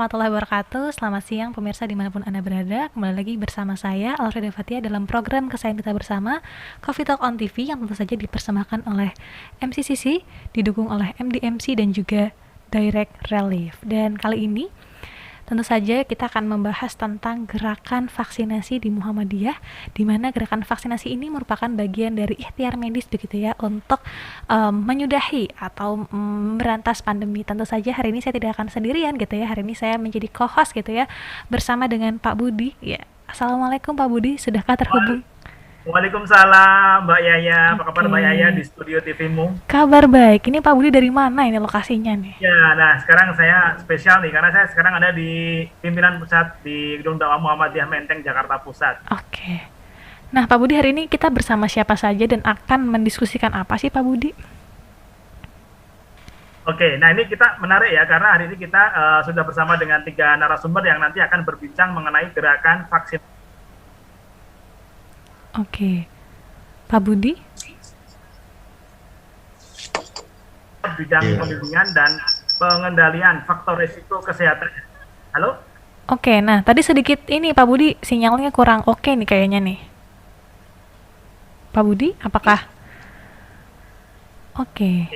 warahmatullahi wabarakatuh. Selamat siang pemirsa dimanapun Anda berada. Kembali lagi bersama saya, Alfreda Fatia, dalam program Kesayangan Kita Bersama, Coffee Talk on TV, yang tentu saja dipersembahkan oleh MCCC, didukung oleh MDMC dan juga Direct Relief. Dan kali ini tentu saja kita akan membahas tentang gerakan vaksinasi di Muhammadiyah, di mana gerakan vaksinasi ini merupakan bagian dari ikhtiar medis begitu ya untuk menyudahi atau memberantas pandemi. Tentu saja hari ini saya tidak akan sendirian gitu ya. Hari ini saya menjadi co-host gitu ya bersama dengan Pak Budi. Ya, Assalamualaikum Pak Budi, sudahkah terhubung? Waalaikumsalam Mbak Yaya, apa kabar Mbak Yaya di Oke. studio TV-mu? Kabar baik. Ini Pak Budi dari mana ini lokasinya nih? Ya, nah sekarang saya spesial nih karena saya sekarang ada di pimpinan pusat di Gedung Dakwah Muhammadiyah Menteng, Jakarta Pusat. Oke. Nah, Pak Budi, hari ini kita bersama siapa saja dan akan mendiskusikan apa sih Pak Budi? Oke, nah ini kita menarik ya karena hari ini kita sudah bersama dengan 3 narasumber yang nanti akan berbincang mengenai gerakan vaksin Oke. Pak Budi? bidang Iya. pembimbingan dan pengendalian faktor risiko kesehatan. Halo? Oke, nah tadi sedikit ini Pak Budi sinyalnya kurang oke nih kayaknya nih. Pak Budi, apakah? Oke.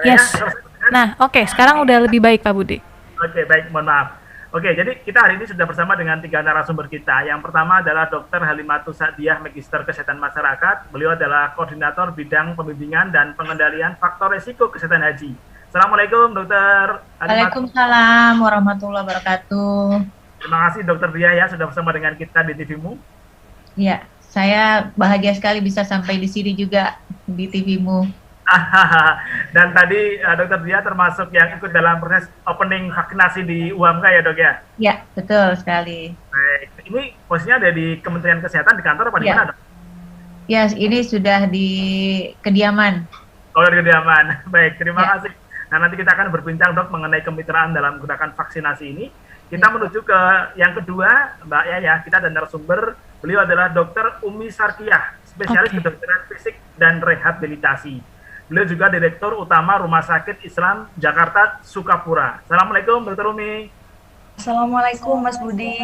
Saya Yes. Nah, oke, sekarang udah lebih baik Pak Budi. Oke, baik, mohon maaf. Oke, jadi kita hari ini sudah bersama dengan 3 narasumber kita. Yang pertama adalah Dr. Halimatus Sa'diyah, Magister Kesehatan Masyarakat. Beliau adalah Koordinator Bidang Pembimbingan dan Pengendalian Faktor Risiko Kesehatan Haji. Assalamualaikum, Dr. Halimatus. Waalaikumsalam warahmatullahi wabarakatuh. Terima kasih, Dr. Dia ya, sudah bersama dengan kita di TV-mu. Ya, saya bahagia sekali bisa sampai di sini juga di TV-mu. Dan tadi Dr. Dia termasuk yang ikut dalam proses opening vaksinasi di UHAMKA ya, Dok ya? Ya, betul sekali. Baik, ini posisinya ada di Kementerian Kesehatan di kantor apa di Ya. mana, Dok? Ya, ini sudah di kediaman. Oh, dari kediaman. Baik, terima Ya. kasih. Nah, nanti kita akan berbincang, Dok, mengenai kemitraan dalam gerakan vaksinasi ini. Kita Ya. menuju ke yang kedua, Mbak Yaya. Kita ada narasumber. Beliau adalah Dr. Umi Sarkiah, spesialis Oke. kedokteran fisik dan rehabilitasi. Beliau juga Direktur Utama Rumah Sakit Islam Jakarta Sukapura. Assalamualaikum, Dr. Umi. Assalamualaikum Mas Budi.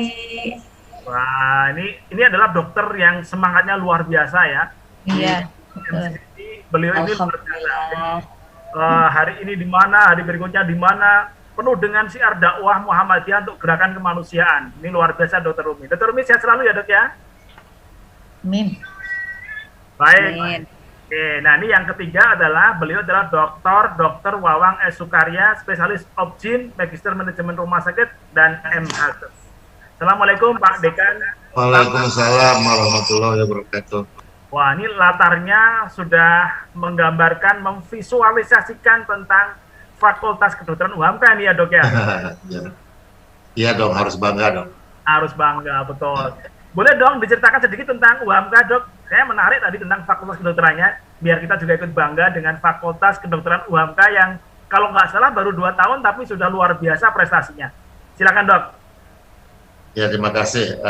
Wah, ini adalah dokter yang semangatnya luar biasa ya. Iya, betul. MCC, beliau ini luar biasa. Alhamdulillah. Hari ini di mana, hari berikutnya di mana, penuh dengan syiar dakwah Muhammadiyah untuk gerakan kemanusiaan. Ini luar biasa, Dr. Umi. Dr. Umi sehat selalu ya, Dok ya. Amin. Baik. Amin. Oke, nah ini yang ketiga adalah beliau adalah Dr. Wawang S. Sukarya, spesialis Obgyn, Magister Manajemen Rumah Sakit dan MH. Assalamualaikum Pak Dekan. Waalaikumsalam warahmatullahi wabarakatuh. Wah, ini latarnya sudah menggambarkan, memvisualisasikan tentang Fakultas Kedokteran UHAMKA ini ya, Dok ya. Iya dong, harus bangga dong. Harus bangga, betul. Boleh dong diceritakan sedikit tentang UHAMKA, Dok? Saya menarik tadi tentang Fakultas Kedokterannya, biar kita juga ikut bangga dengan Fakultas Kedokteran UHAMKA yang kalau nggak salah baru 2 tahun tapi sudah luar biasa prestasinya. Silakan, Dok. Ya, terima kasih.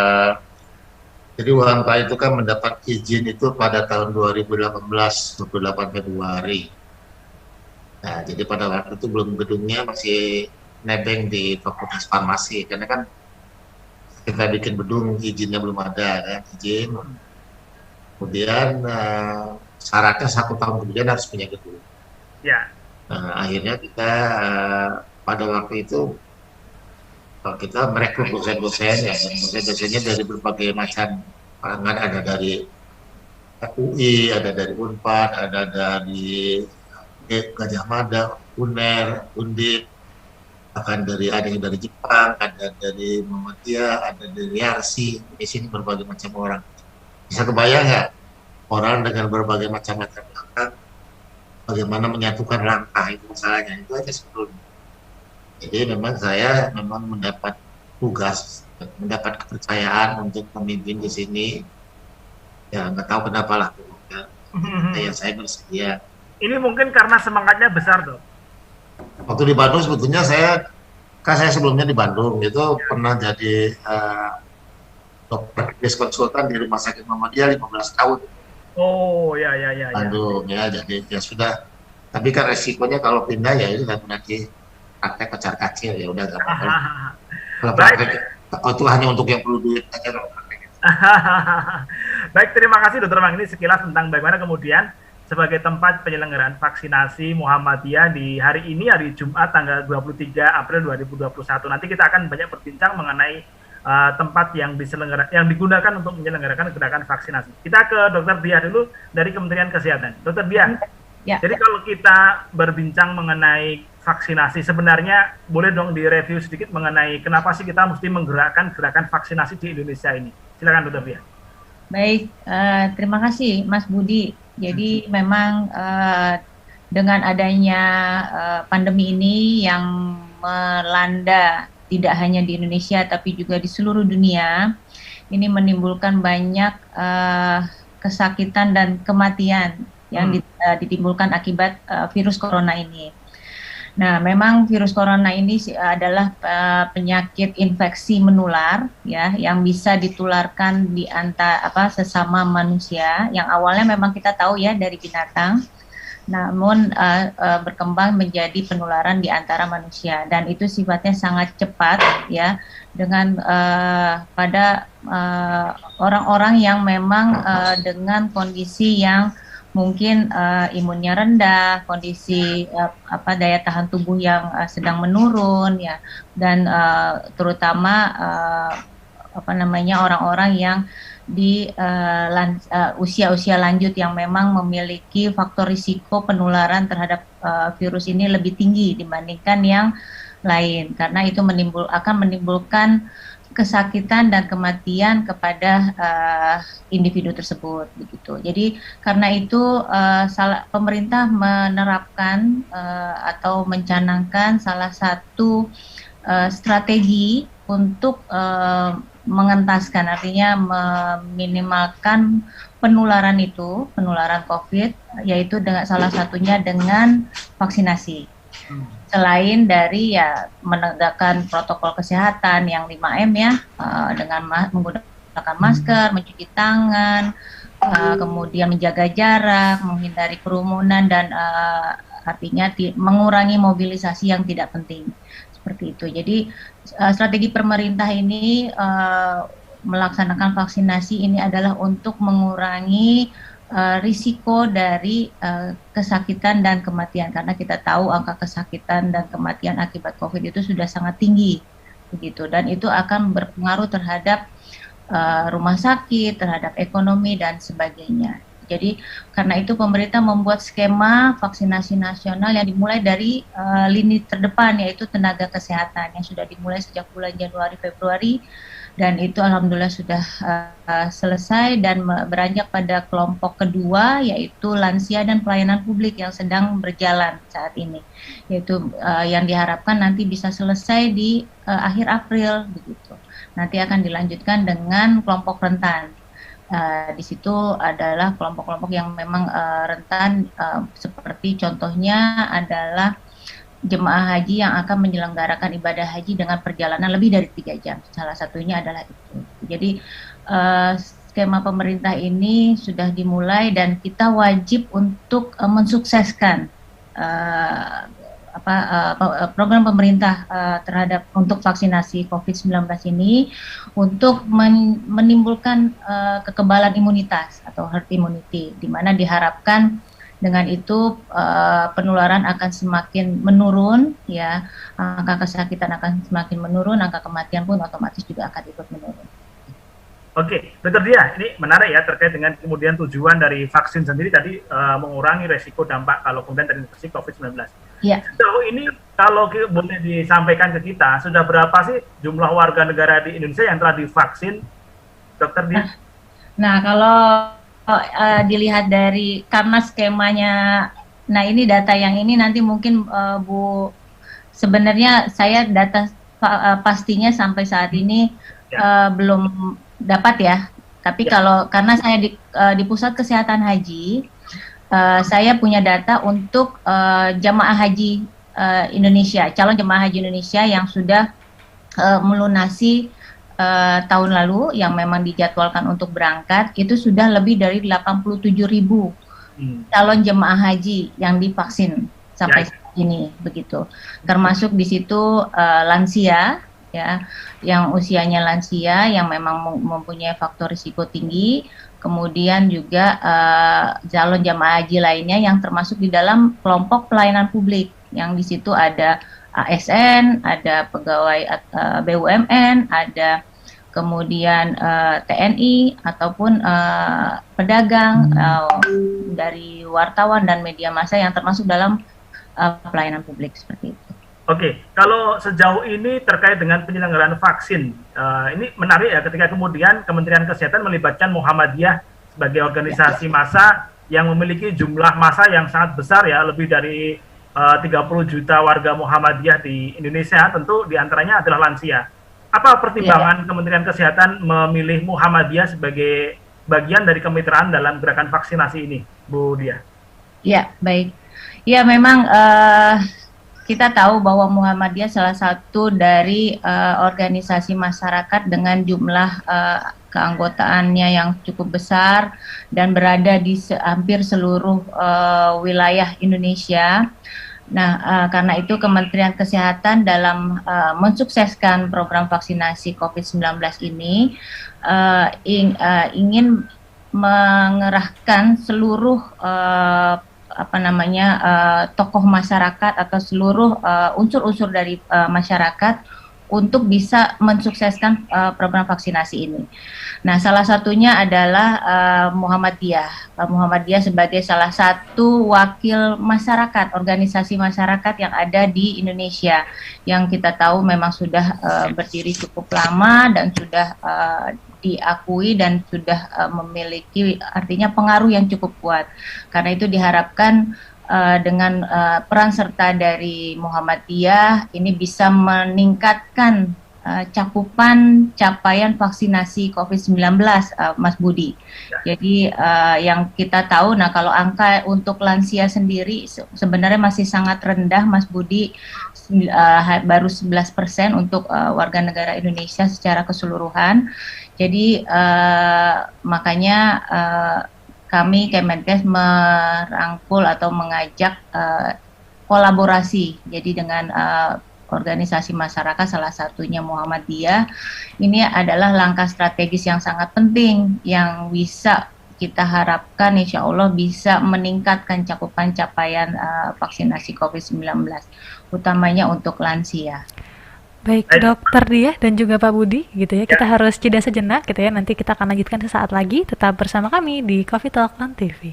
Jadi UHAMKA itu kan mendapat izin itu pada tahun 2018, 28 Februari. Nah, jadi pada waktu itu belum gedungnya masih nebeng di Fakultas Farmasi, karena kan kita bikin gedung izinnya belum ada kan, izin. Kemudian syaratnya 1 tahun kemudian harus punya gedung. Ya, Nah, akhirnya kita pada waktu itu kita merekrut dosen-dosen ya, dan dosen-dosennya dari berbagai macam kalangan, ada dari UI, ada dari Unpad, ada dari Gajah Mada, UNER, Undip, bahkan ada yang dari Jepang, ada dari Muhammadiyah, ada dari Yarsi. Di sini berbagai macam orang. Bisa kebayang nggak, orang dengan berbagai macam-macam latar, bagaimana menyatukan langkah, itu masalahnya, itu aja sebetulnya. Jadi memang saya mendapat tugas, mendapat kepercayaan untuk memimpin di sini. Ya nggak tahu kenapa lah, ya, saya bersedia. ini mungkin karena semangatnya besar, Dok. Waktu di Bandung sebetulnya saya sebelumnya di Bandung itu pernah jadi dokter klinis konsultan di Rumah Sakit Muhammadiyah 15 tahun. Oh, ya. Bandung ya, jadi ya sudah. Tapi kan resikonya kalau pindah ya itu nanti praktek kocar kacir, ya udah nggak apa-apa. Kalau Baik. praktek itu hanya untuk yang perlu duit aja loh. Baik, terima kasih Dokter Mang. Ini sekilas tentang bagaimana kemudian sebagai tempat penyelenggaraan vaksinasi Muhammadiyah di hari ini, hari Jumat tanggal 23 April 2021. Nanti kita akan banyak berbincang mengenai tempat yang digunakan untuk menyelenggarakan gerakan vaksinasi. Kita ke Dokter Diah dulu dari Kementerian Kesehatan. Dokter Diah, Ya. jadi kalau kita berbincang mengenai vaksinasi, sebenarnya boleh dong direview sedikit mengenai kenapa sih kita mesti menggerakkan gerakan vaksinasi di Indonesia ini. Silakan Dokter Diah. Baik, terima kasih Mas Budi. Jadi memang dengan adanya pandemi ini yang melanda tidak hanya di Indonesia tapi juga di seluruh dunia, ini menimbulkan banyak kesakitan dan kematian yang ditimbulkan akibat virus corona ini. Nah, memang virus corona ini adalah penyakit infeksi menular ya, yang bisa ditularkan di antara sesama manusia. Yang awalnya memang kita tahu ya dari binatang, namun berkembang menjadi penularan di antara manusia, dan itu sifatnya sangat cepat ya, dengan pada orang-orang yang memang dengan kondisi yang mungkin imunnya rendah, kondisi daya tahan tubuh yang sedang menurun ya, dan terutama orang-orang yang di usia-usia lanjut yang memang memiliki faktor risiko penularan terhadap virus ini lebih tinggi dibandingkan yang lain, karena itu akan menimbulkan kesakitan dan kematian kepada individu tersebut begitu. Jadi karena itu pemerintah menerapkan atau mencanangkan salah satu strategi untuk mengentaskan, artinya meminimalkan penularan COVID, yaitu dengan salah satunya dengan vaksinasi. Selain dari ya menegakkan protokol kesehatan yang 5M ya, dengan menggunakan masker, mencuci tangan, kemudian menjaga jarak, menghindari kerumunan, dan artinya mengurangi mobilisasi yang tidak penting. Seperti itu. Jadi strategi pemerintah ini melaksanakan vaksinasi ini adalah untuk mengurangi risiko dari kesakitan dan kematian, karena kita tahu angka kesakitan dan kematian akibat COVID itu sudah sangat tinggi begitu, dan itu akan berpengaruh terhadap rumah sakit, terhadap ekonomi dan sebagainya. Jadi karena itu pemerintah membuat skema vaksinasi nasional yang dimulai dari lini terdepan, yaitu tenaga kesehatan, yang sudah dimulai sejak bulan Januari Februari, dan itu alhamdulillah sudah selesai dan beranjak pada kelompok kedua, yaitu lansia dan pelayanan publik yang sedang berjalan saat ini, yaitu yang diharapkan nanti bisa selesai di akhir April begitu. Nanti akan dilanjutkan dengan kelompok rentan. Di situ adalah kelompok-kelompok yang memang rentan, seperti contohnya adalah jemaah haji yang akan menyelenggarakan ibadah haji dengan perjalanan lebih dari 3 jam. Salah satunya adalah itu. Jadi skema pemerintah ini sudah dimulai dan kita wajib untuk mensukseskan program pemerintah terhadap untuk vaksinasi COVID-19 ini, untuk menimbulkan kekebalan imunitas atau herd immunity, di mana diharapkan dengan itu penularan akan semakin menurun ya, angka kesakitan akan semakin menurun, angka kematian pun otomatis juga akan ikut menurun. Oke, Dokter Diah, ini menarik ya terkait dengan kemudian tujuan dari vaksin sendiri tadi, mengurangi resiko dampak kalau kemudian terinfeksi COVID-19. Iya. Sejauh ini kalau boleh disampaikan ke kita, sudah berapa sih jumlah warga negara di Indonesia yang telah divaksin, Dokter Diah? Nah, kalau dilihat dari, karena skemanya, nah ini data yang ini nanti mungkin Bu, sebenarnya saya data pastinya sampai saat ini belum dapat ya, tapi kalau karena saya di Pusat Kesehatan Haji, saya punya data untuk jamaah haji Indonesia, calon jemaah haji Indonesia yang sudah melunasi tahun lalu yang memang dijadwalkan untuk berangkat, itu sudah lebih dari 87.000 calon jemaah haji yang divaksin sampai saat ini begitu. Termasuk di situ lansia ya, yang usianya lansia, yang memang mempunyai faktor risiko tinggi, kemudian juga calon jamaah haji lainnya yang termasuk di dalam kelompok pelayanan publik, yang di situ ada ASN, ada pegawai BUMN, ada kemudian TNI ataupun pedagang, dari wartawan dan media massa yang termasuk dalam pelayanan publik seperti itu. Oke, kalau sejauh ini terkait dengan penyelenggaraan vaksin, ini menarik ya ketika kemudian Kementerian Kesehatan melibatkan Muhammadiyah sebagai organisasi massa yang memiliki jumlah massa yang sangat besar ya, lebih dari 30 juta warga Muhammadiyah di Indonesia, tentu diantaranya adalah lansia. Apa pertimbangan Kementerian Kesehatan memilih Muhammadiyah sebagai bagian dari kemitraan dalam gerakan vaksinasi ini, Bu Dia? Ya, baik. Ya, memang kita tahu bahwa Muhammadiyah salah satu dari organisasi masyarakat dengan jumlah keanggotaannya yang cukup besar dan berada di hampir seluruh wilayah Indonesia. Nah, karena itu Kementerian Kesehatan dalam mensukseskan program vaksinasi COVID-19 ini ingin mengerahkan seluruh tokoh masyarakat atau seluruh unsur-unsur dari masyarakat untuk bisa mensukseskan program vaksinasi ini. Nah, salah satunya adalah Muhammadiyah. Muhammadiyah sebagai salah satu wakil masyarakat, organisasi masyarakat yang ada di Indonesia, yang kita tahu memang sudah berdiri cukup lama dan sudah diakui dan sudah memiliki artinya pengaruh yang cukup kuat. Karena itu diharapkan dengan peran serta dari Muhammadiyah ini bisa meningkatkan cakupan capaian vaksinasi COVID-19, Mas Budi. Jadi yang kita tahu, nah kalau angka untuk lansia sendiri sebenarnya masih sangat rendah, Mas Budi, baru 11% untuk warga negara Indonesia secara keseluruhan. Jadi makanya kami Kemenkes merangkul atau mengajak kolaborasi, jadi dengan organisasi masyarakat, salah satunya Muhammadiyah. Ini adalah langkah strategis yang sangat penting yang bisa kita harapkan insya Allah bisa meningkatkan cakupan capaian vaksinasi COVID-19, utamanya untuk lansia. Baik, Dokter Dia dan juga Pak Budi gitu ya. Kita harus jeda sejenak gitu ya. Nanti kita akan lanjutkan sesaat lagi. Tetap bersama kami di Coffee Talk on TV.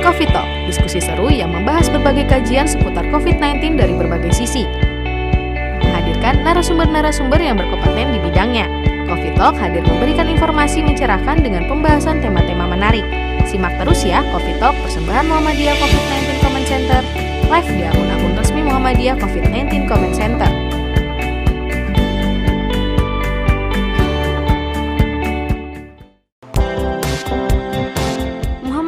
Coffee Talk, diskusi seru yang membahas berbagai kajian seputar COVID-19 dari berbagai sisi. Menghadirkan narasumber-narasumber yang berkompeten di bidangnya. Coffee Talk hadir memberikan informasi mencerahkan dengan pembahasan tema-tema menarik. Simak terus ya Coffee Talk persembahan Muhammadiyah COVID-19 Comment Center, live di akun-akun resmi Muhammadiyah COVID-19 Comment Center.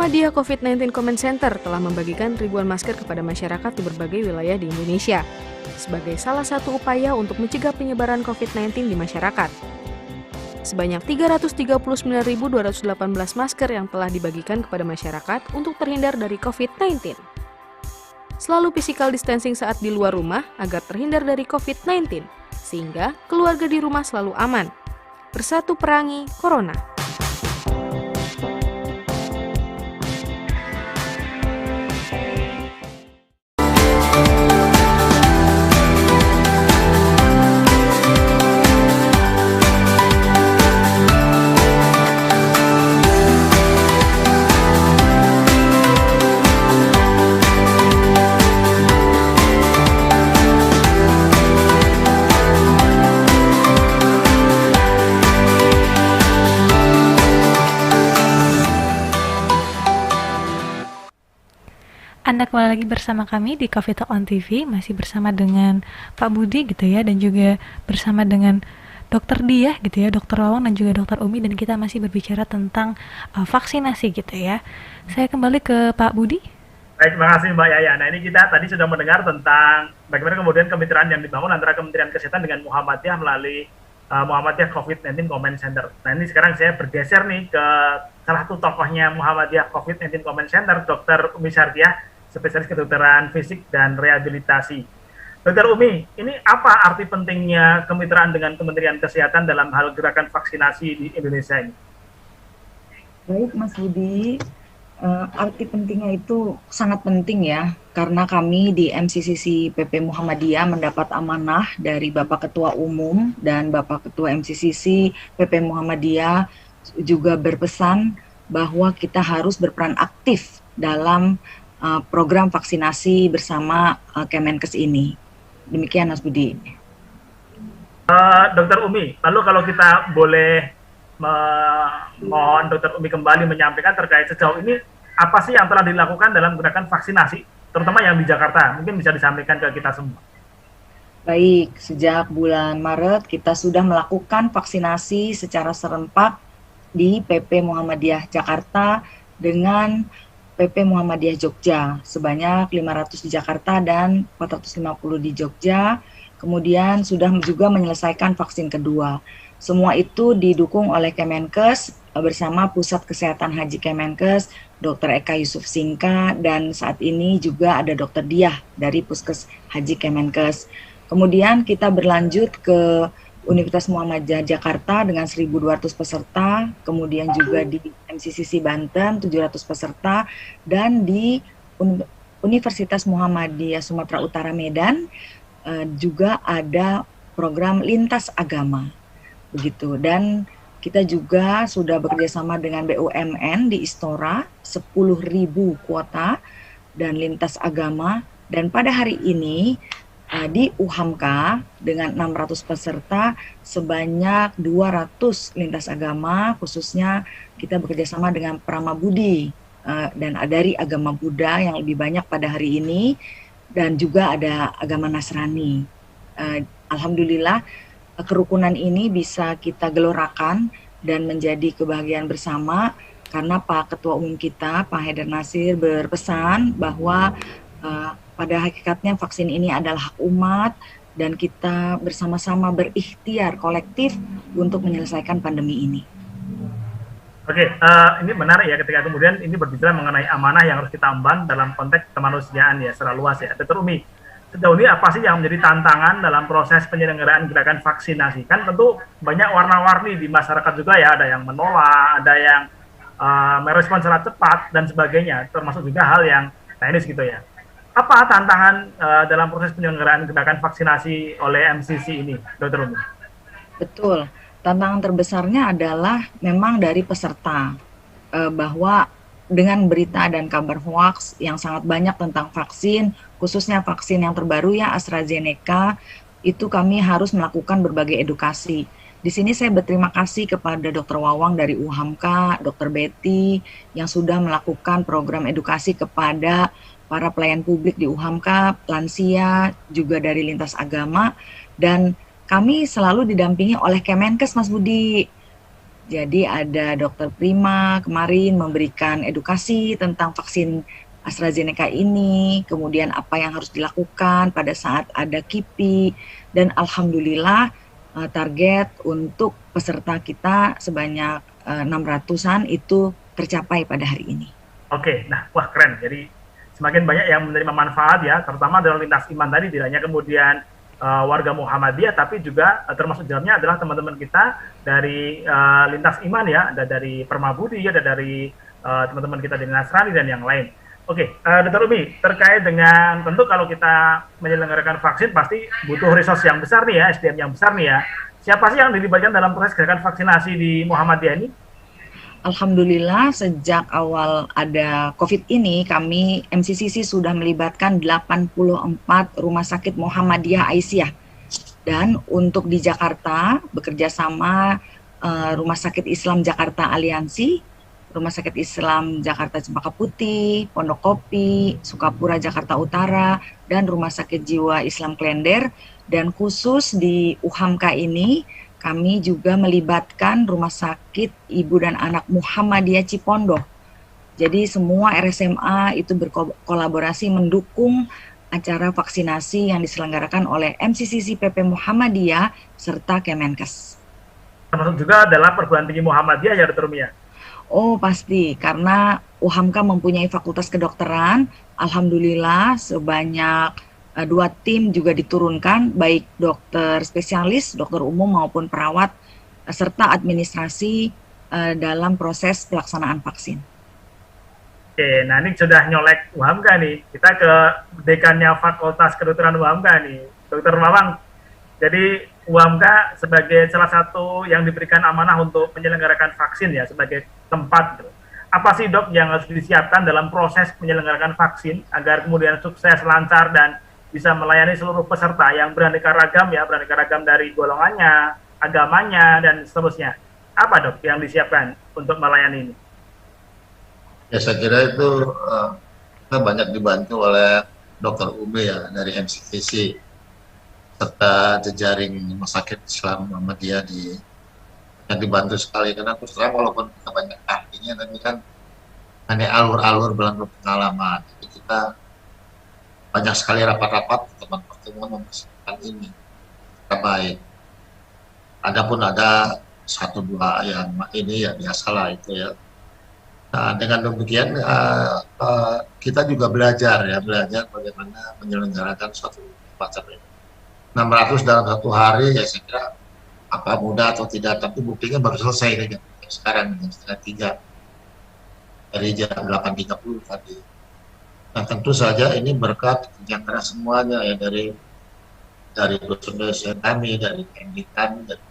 Muhammadiyah COVID-19 Comment Center telah membagikan ribuan masker kepada masyarakat di berbagai wilayah di Indonesia sebagai salah satu upaya untuk mencegah penyebaran COVID-19 di masyarakat. Sebanyak 339.218 masker yang telah dibagikan kepada masyarakat untuk terhindar dari COVID-19. Selalu physical distancing saat di luar rumah agar terhindar dari COVID-19, sehingga keluarga di rumah selalu aman. Bersatu perangi Corona. Anda kembali lagi bersama kami di Coffee Talk on TV, masih bersama dengan Pak Budi gitu ya, dan juga bersama dengan Dokter Diah gitu ya, Dokter Wawang dan juga Dokter Umi, dan kita masih berbicara tentang vaksinasi gitu ya. Saya kembali ke Pak Budi. Baik, terima kasih Mbak Yaya. Nah, ini kita tadi sudah mendengar tentang bagaimana kemudian kemitraan yang dibangun antara Kementerian Kesehatan dengan Muhammadiyah melalui Muhammadiyah COVID-19 Command Center. Nah, ini sekarang saya bergeser nih ke salah satu tokohnya Muhammadiyah COVID-19 Command Center, Dr. Umi Syarkiah, spesialis kedokteran fisik dan rehabilitasi. Dr. Umi, ini apa arti pentingnya kemitraan dengan Kementerian Kesehatan dalam hal gerakan vaksinasi di Indonesia ini? Baik, Mas Budi. Arti pentingnya itu sangat penting ya, karena kami di MCCC PP Muhammadiyah mendapat amanah dari Bapak Ketua Umum dan Bapak Ketua MCCC PP Muhammadiyah juga berpesan bahwa kita harus berperan aktif dalam program vaksinasi bersama Kemenkes ini. Demikian Mas Budi. Dokter Umi, lalu kalau kita boleh mohon Dokter Umi kembali menyampaikan terkait sejauh ini apa sih yang telah dilakukan dalam gerakan vaksinasi, terutama yang di Jakarta, mungkin bisa disampaikan ke kita semua. Baik, sejak bulan Maret kita sudah melakukan vaksinasi secara serempak di PP Muhammadiyah Jakarta dengan PP Muhammadiyah Jogja, sebanyak 500 di Jakarta dan 450 di Jogja, kemudian sudah juga menyelesaikan vaksin kedua. Semua itu didukung oleh Kemenkes bersama Pusat Kesehatan Haji Kemenkes, Dr. Eka Yusuf Singka, dan saat ini juga ada Dr. Diah dari Puskes Haji Kemenkes. Kemudian kita berlanjut ke Universitas Muhammadiyah Jakarta dengan 1.200 peserta, kemudian juga di MCCC Banten 700 peserta, dan di Universitas Muhammadiyah Sumatera Utara Medan juga ada program lintas agama, begitu. Dan kita juga sudah bekerjasama dengan BUMN di Istora 10.000 kuota dan lintas agama, dan pada hari ini di UHAMKA dengan 600 peserta sebanyak 200 lintas agama, khususnya kita bekerjasama dengan Pramabudi dan dari agama Buddha yang lebih banyak pada hari ini, dan juga ada agama Nasrani. Alhamdulillah kerukunan ini bisa kita gelorakan dan menjadi kebahagiaan bersama karena Pak Ketua Umum kita, Pak Haidar Nasir, berpesan bahwa pada hakikatnya vaksin ini adalah hak umat dan kita bersama-sama berikhtiar kolektif untuk menyelesaikan pandemi ini. Oke, ini menarik ya ketika kemudian ini berbicara mengenai amanah yang harus kita emban dalam konteks kemanusiaan ya secara luas ya. Dr. Umi, sejauh ini apa sih yang menjadi tantangan dalam proses penyelenggaraan gerakan vaksinasi? Kan tentu banyak warna-warni di masyarakat juga ya, ada yang menolak, ada yang merespon secara cepat dan sebagainya, termasuk juga hal yang teknis gitu ya. Apa tantangan dalam proses penyelenggaraan gerakan vaksinasi oleh MCC ini, Dr. Umi? Betul, tantangan terbesarnya adalah memang dari peserta, bahwa dengan berita dan kabar hoax yang sangat banyak tentang vaksin, khususnya vaksin yang terbaru ya AstraZeneca, itu kami harus melakukan berbagai edukasi. Di sini saya berterima kasih kepada Dr. Wawang dari UHAMKA, Dr. Betty yang sudah melakukan program edukasi kepada para pelayan publik di UHAMKA, lansia, juga dari lintas agama, dan kami selalu didampingi oleh Kemenkes, Mas Budi. Jadi ada Dr. Prima kemarin memberikan edukasi tentang vaksin AstraZeneca ini, kemudian apa yang harus dilakukan pada saat ada KIPI, dan alhamdulillah target untuk peserta kita sebanyak 600-an itu tercapai pada hari ini. Oke, nah wah keren. Jadi semakin banyak yang menerima manfaat ya, terutama dalam lintas iman tadi, tidak hanya kemudian warga Muhammadiyah, tapi juga termasuk dalamnya adalah teman-teman kita dari lintas iman ya, ada dari Permabudi, ada dari teman-teman kita dari Nasrani dan yang lain. Oke, Dr. Umi, terkait dengan tentu kalau kita menyelenggarakan vaksin pasti butuh resource yang besar nih ya, SDM yang besar nih ya. Siapa sih yang dilibatkan dalam proses gerakan vaksinasi di Muhammadiyah ini? Alhamdulillah sejak awal ada COVID ini, kami MCCC sudah melibatkan 84 rumah sakit Muhammadiyah Aisyah. Dan untuk di Jakarta, bekerja sama Rumah Sakit Islam Jakarta Aliansi, Rumah Sakit Islam Jakarta Cempaka Putih, Pondok Kopi, Sukapura Jakarta Utara, dan Rumah Sakit Jiwa Islam Klender. Dan khusus di UHAMKA ini, kami juga melibatkan Rumah Sakit Ibu dan Anak Muhammadiyah Cipondoh. Jadi semua RSMA itu berkolaborasi mendukung acara vaksinasi yang diselenggarakan oleh MCCC PP Muhammadiyah serta Kemenkes. Termasuk juga adalah perguruan tinggi Muhammadiyah ya Dr. Mia? Oh pasti, karena UHAMKA mempunyai fakultas kedokteran, alhamdulillah sebanyak 2 tim juga diturunkan, baik dokter spesialis, dokter umum maupun perawat, serta administrasi dalam proses pelaksanaan vaksin. Oke, nah ini sudah nyolek UHAMKA nih, kita ke dekannya Fakultas Kedokteran UHAMKA nih, Dr. Mawang. Jadi UHAMKA sebagai salah satu yang diberikan amanah untuk menyelenggarakan vaksin ya, sebagai tempat. Apa sih dok yang harus disiapkan dalam proses menyelenggarakan vaksin agar kemudian sukses, lancar, dan bisa melayani seluruh peserta yang beraneka ragam ya, beraneka ragam dari golongannya, agamanya, dan seterusnya. Apa dok yang disiapkan untuk melayani ini? Ya saya kira itu kita banyak dibantu oleh Dr. Umi ya dari MCTC serta jejaring Rumah Sakit Islam Muhammadiyah yang dibantu sekali, karena terus terang walaupun kita banyak ahlinya tapi kan hanya alur-alur belum pengalaman. Jadi kita banyak sekali rapat-rapat pertemuan mempersiapkan ini terbaik. Adapun ada 1-2 yang ini ya biasalah itu ya. Nah, dengan demikian kita juga belajar bagaimana menyelenggarakan suatu macam ini. 600 dalam 1 hari ya saya kira apa mudah atau tidak, tapi buktinya baru selesai nih sekarang jam 2:30 dari jam 8.30 tadi. Nah tentu saja ini berkat kerja keras semuanya ya, dari dosen-dosen kami, dari teknik kami, dari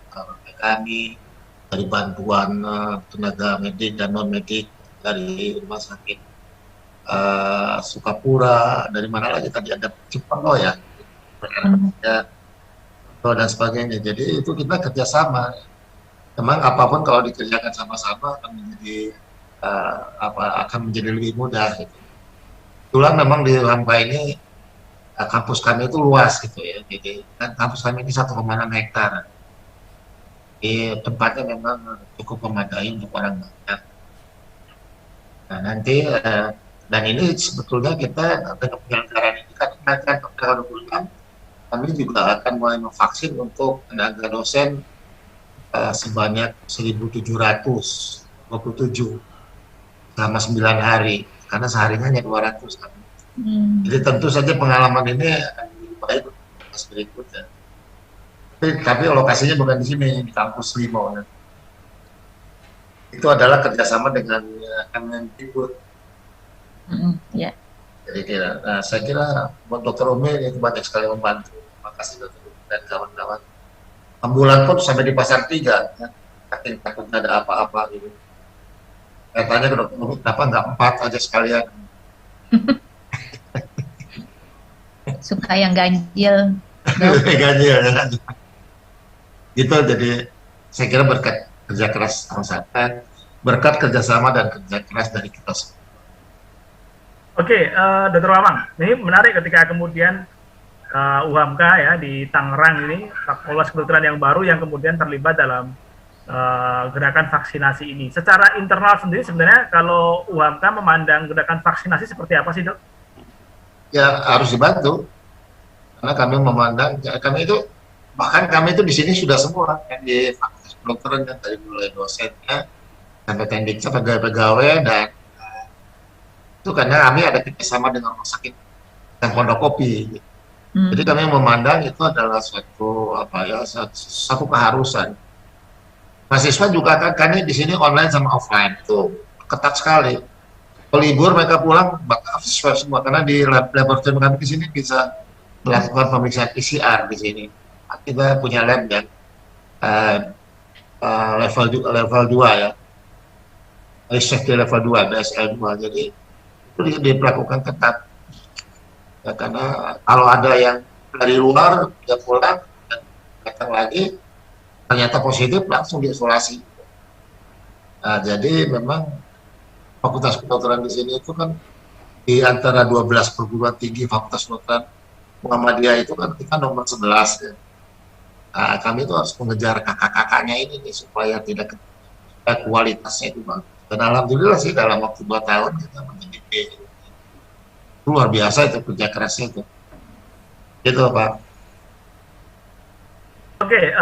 kami, dari bantuan tenaga medik dan non medik dari Rumah Sakit Sukapura, dari mana lagi tadi ada Cipondoh ya, dan sebagainya. Jadi itu kita kerjasama. Memang apapun kalau dikerjakan sama-sama akan menjadi lebih mudah gitu. Kebetulan memang di UHAMKA ini kampus kami itu luas gitu ya. Jadi kan kampus kami ini 1,6 hektar. Di tempatnya memang cukup memadai untuk orang banyak. Nah nanti dan ini sebetulnya kita dengan penyelenggaraan ini kan tanggal 26 kami juga akan mulai memvaksin untuk tenaga dosen sebanyak 1.727 selama 9 hari, karena seharinya hanya 200 kan. Jadi tentu saja pengalaman ini akan lebih baik untuk berikutnya. Tapi lokasinya bukan di sini, di kampus Limo. Itu adalah kerjasama dengan Kemendikbud. Ya. Jadi saya kira buat Dr. Umi itu banyak sekali membantu. Terima kasih Dr. Umi dan kawan-kawan. Ambulan pun sampai di Pasar 3, ya. Takutnya ada apa-apa gitu. Saya tanya ke Dr. Umi, kenapa nggak 4 aja sekalian? Suka yang ganjil. Ganjil, ya. Gitu, jadi saya kira berkat kerja keras masyarakat, berkat kerjasama dan kerja keras dari kita semua. Oke, Dr. Wawang, ini menarik ketika kemudian UHAMKA ya di Tangerang ini, Fakultas Kedokteran yang baru yang kemudian terlibat dalam gerakan vaksinasi ini. Secara internal sendiri sebenarnya kalau UHAMKA memandang gerakan vaksinasi seperti apa sih dok? Ya harus dibantu, karena kami memandang, kami itu di sini sudah semua, yang di Fakultas Kedokteran kan dari mulai dosennya sampai teknik, sampai pegawai dan itu karena kami ada kerjasama dengan Rumah Sakit dan Pondok Kopi. Jadi kami memandang itu adalah satu keharusan. Mahasiswa juga kan di sini online sama offline itu ketat sekali. Kalau libur mereka pulang bakal swab semua, karena di laboratorium kami di sini bisa melakukan pemeriksaan PCR di sini. Kita punya lab yang level 2 ya, safety level 2, BSL 2. Jadi itu diperlakukan ketat ya, karena kalau ada yang dari luar dia pulang dan datang lagi ternyata positif langsung diisolasi. Nah, jadi memang fakultas kedokteran di sini itu kan di antara 12 perguruan tinggi fakultas kedokteran Muhammadiyah itu kan kita nomor 11 ya. Nah, kami itu harus mengejar kakak-kakaknya ini nih supaya tidak kualitasnya itu bagus. Dan alhamdulillah sih dalam waktu 2 tahun kita menjadi B. Luar biasa itu kerja kerasnya itu. Gitu Pak. Oke,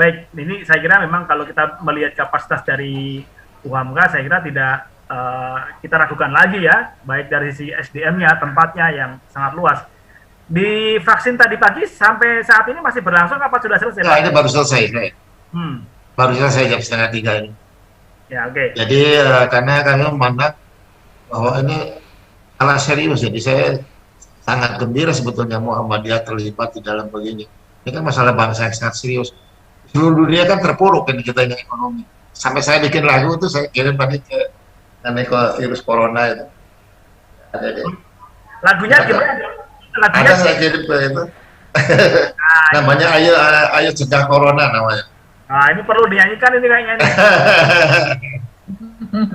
baik. Ini saya kira memang kalau kita melihat kapasitas dari UHAMKA, saya kira tidak kita ragukan lagi ya, baik dari sisi SDM-nya, tempatnya yang sangat luas. Di vaksin tadi pagi sampai saat ini masih berlangsung apa sudah selesai? Nah, ini baru selesai. Baru selesai jam 2:30 ini. Ya, oke. Jadi karena kami memandang bahwa ini salah serius, jadi saya sangat gembira sebetulnya Muhammadiyah terlibat di dalam begini. Ini kan masalah bangsa yang sangat serius. Seluruh dunia kan terpuruk ini kita ini ekonomi. Sampai saya bikin lagu itu saya kirim tadi ke virus corona itu. Lagunya gimana? Ada saya kirim ke itu. Namanya Ayo Cegah Corona namanya. Nah, ini perlu dinyanyikan ini kayaknya.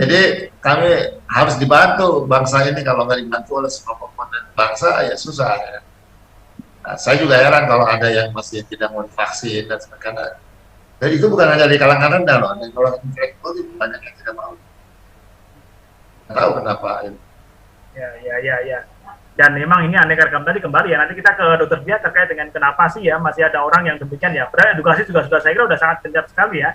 Jadi kami harus dibantu bangsa ini, kalau nggak dibantu oleh semua komponen bangsa ya susah. Ya. Nah, saya juga heran kalau ada yang masih tidak mau divaksin dan sebagainya. Dan itu bukan hanya di kalangan rendah loh, di kalangan intelektual itu banyak yang tidak mau. Nggak tahu kenapa. Ya. Dan memang ini aneka rekam tadi kembali ya, nanti kita ke Dokter Dia terkait dengan kenapa sih ya masih ada orang yang demikian ya. Padahal edukasi juga sudah saya kira sudah sangat gencar sekali ya.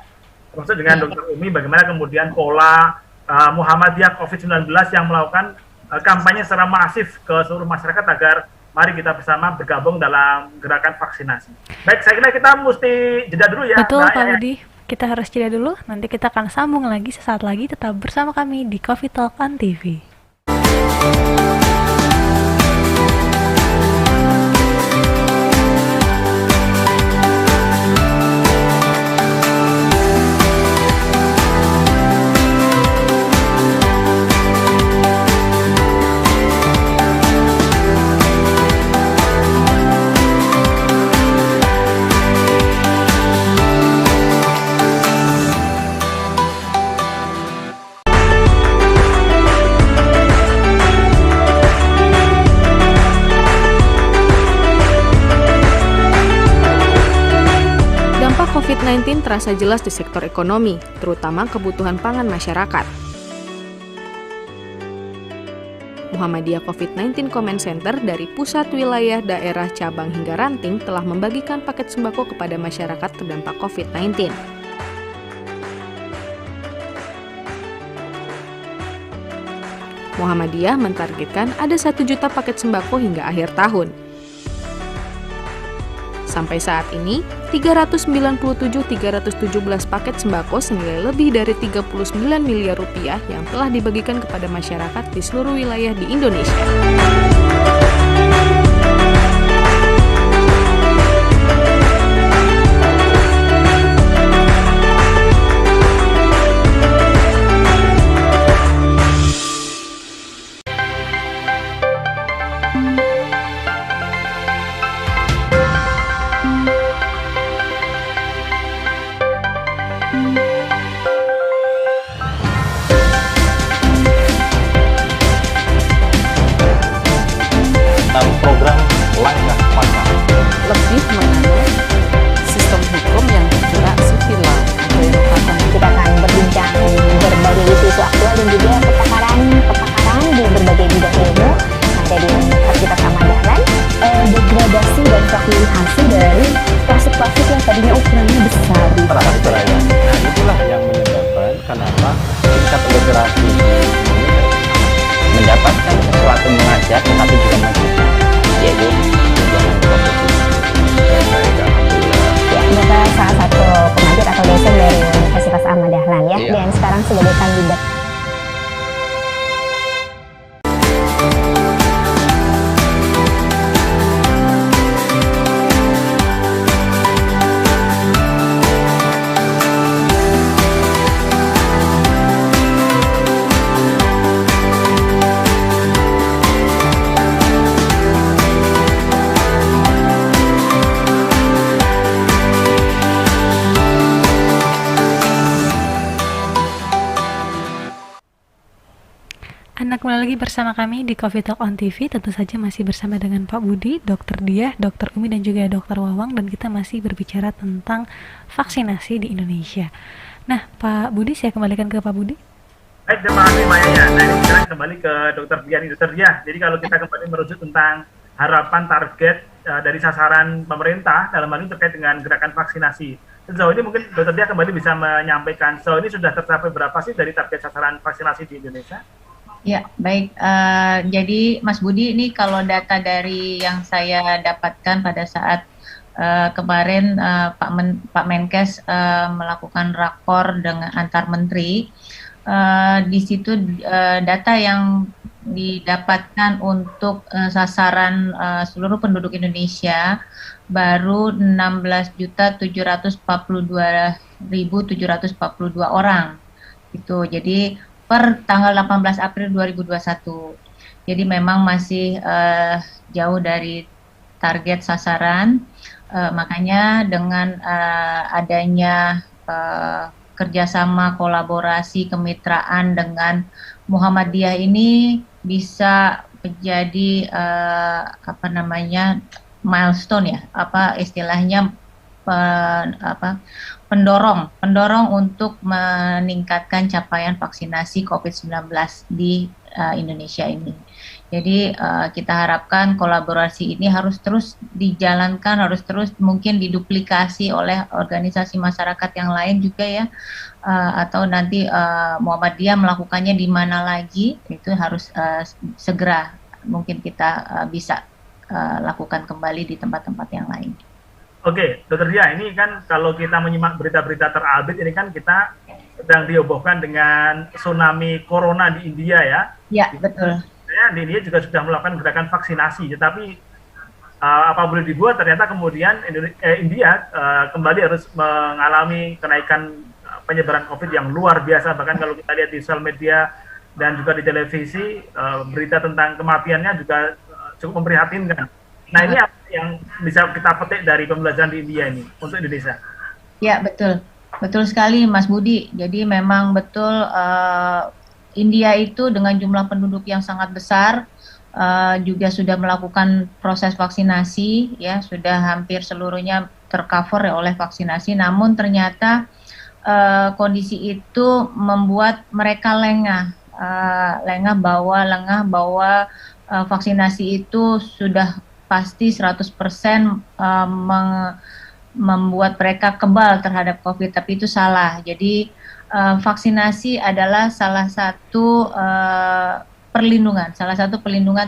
Termasuk dengan Dokter Umi bagaimana kemudian pola Muhammadiyah COVID-19 yang melakukan kampanye secara masif ke seluruh masyarakat agar mari kita bersama bergabung dalam gerakan vaksinasi. Baik, saya kira kita mesti jeda dulu ya. Betul Pak Budi, kita harus jeda dulu. Nanti kita akan sambung lagi sesaat lagi, tetap bersama kami di Coffee Talk on TV. COVID-19 terasa jelas di sektor ekonomi, terutama kebutuhan pangan masyarakat. Muhammadiyah COVID-19 Comment Center dari pusat, wilayah, daerah, cabang hingga ranting telah membagikan paket sembako kepada masyarakat terdampak COVID-19. Muhammadiyah mentargetkan ada 1 juta paket sembako hingga akhir tahun. Sampai saat ini, 397.317 paket sembako senilai lebih dari 39 miliar rupiah yang telah dibagikan kepada masyarakat di seluruh wilayah di Indonesia. Program langkah pasar lebih mengenai sistem hukum yang bergerak civil law atau inovasi. Kita akan berbincang berbagai isu-isu aktual dan juga kepakaran di berbagai bidang ilmu ada di Universitas Ahmad Dahlan. Degradasi dan fragmentasi dari plastik-plastik yang tadinya ukurannya besar terhadap beraya. Nah, itulah yang menyebabkan kenapa tingkat literasi mendapatkan sesuatu mengajar tetapi juga mengajar, yaitu tunjangan profesi. Ya, Bapak salah satu pengajar atau dosen dari Universitas Ahmad Dahlan ya, Iya. dan sekarang sebagai kandidat. Anda kembali lagi bersama kami di Coffee Talk on TV. Tentu saja masih bersama dengan Pak Budi, Dr. Diah, Dr. Umi, dan juga Dr. Wawang. Dan kita masih berbicara tentang vaksinasi di Indonesia. Nah, Pak Budi, saya kembalikan ke Pak Budi. Baik, terima kasih Maya ya. Nah, ini sekarang kembali ke Dr. Diah nih. Dr. Diah, jadi kalau kita kembali merujuk tentang harapan target dari sasaran pemerintah dalam hal ini terkait dengan gerakan vaksinasi. Sejauh ini mungkin Dr. Diah kembali bisa menyampaikan, sejauh ini sudah tercapai berapa sih dari target sasaran vaksinasi di Indonesia? Ya, baik. Jadi Mas Budi, ini kalau data dari yang saya dapatkan pada saat kemarin Pak Menkes melakukan rakor dengan antar menteri, di situ data yang didapatkan untuk sasaran seluruh penduduk Indonesia baru 16.742.742 orang. Itu jadi per tanggal 18 April 2021. Jadi memang masih jauh dari target sasaran. Makanya dengan adanya kerjasama, kolaborasi, kemitraan dengan Muhammadiyah ini bisa menjadi milestone ya, istilahnya pendorong untuk meningkatkan capaian vaksinasi COVID-19 di Indonesia ini. Jadi kita harapkan kolaborasi ini harus terus dijalankan, harus terus mungkin diduplikasi oleh organisasi masyarakat yang lain juga ya, atau nanti Muhammadiyah melakukannya di mana lagi, itu harus segera mungkin kita bisa lakukan kembali di tempat-tempat yang lain. Oke, Dr. Diah, ini kan kalau kita menyimak berita-berita terupdate ini kan kita sedang dihebohkan dengan tsunami corona di India ya. Ya, betul. Di India juga sudah melakukan gerakan vaksinasi, tetapi apa boleh dibuat ternyata kemudian India kembali harus mengalami kenaikan penyebaran COVID yang luar biasa. Bahkan kalau kita lihat di sosial media dan juga di televisi, berita tentang kematiannya juga cukup memprihatinkan. Nah, ini apa yang bisa kita petik dari pembelajaran di India ini untuk Indonesia? Ya, betul. Betul sekali Mas Budi. Jadi memang betul India itu dengan jumlah penduduk yang sangat besar juga sudah melakukan proses vaksinasi, ya sudah hampir seluruhnya tercover oleh vaksinasi. Namun ternyata kondisi itu membuat mereka lengah bahwa vaksinasi itu sudah pasti 100% membuat mereka kebal terhadap COVID, tapi itu salah. Jadi vaksinasi adalah salah satu perlindungan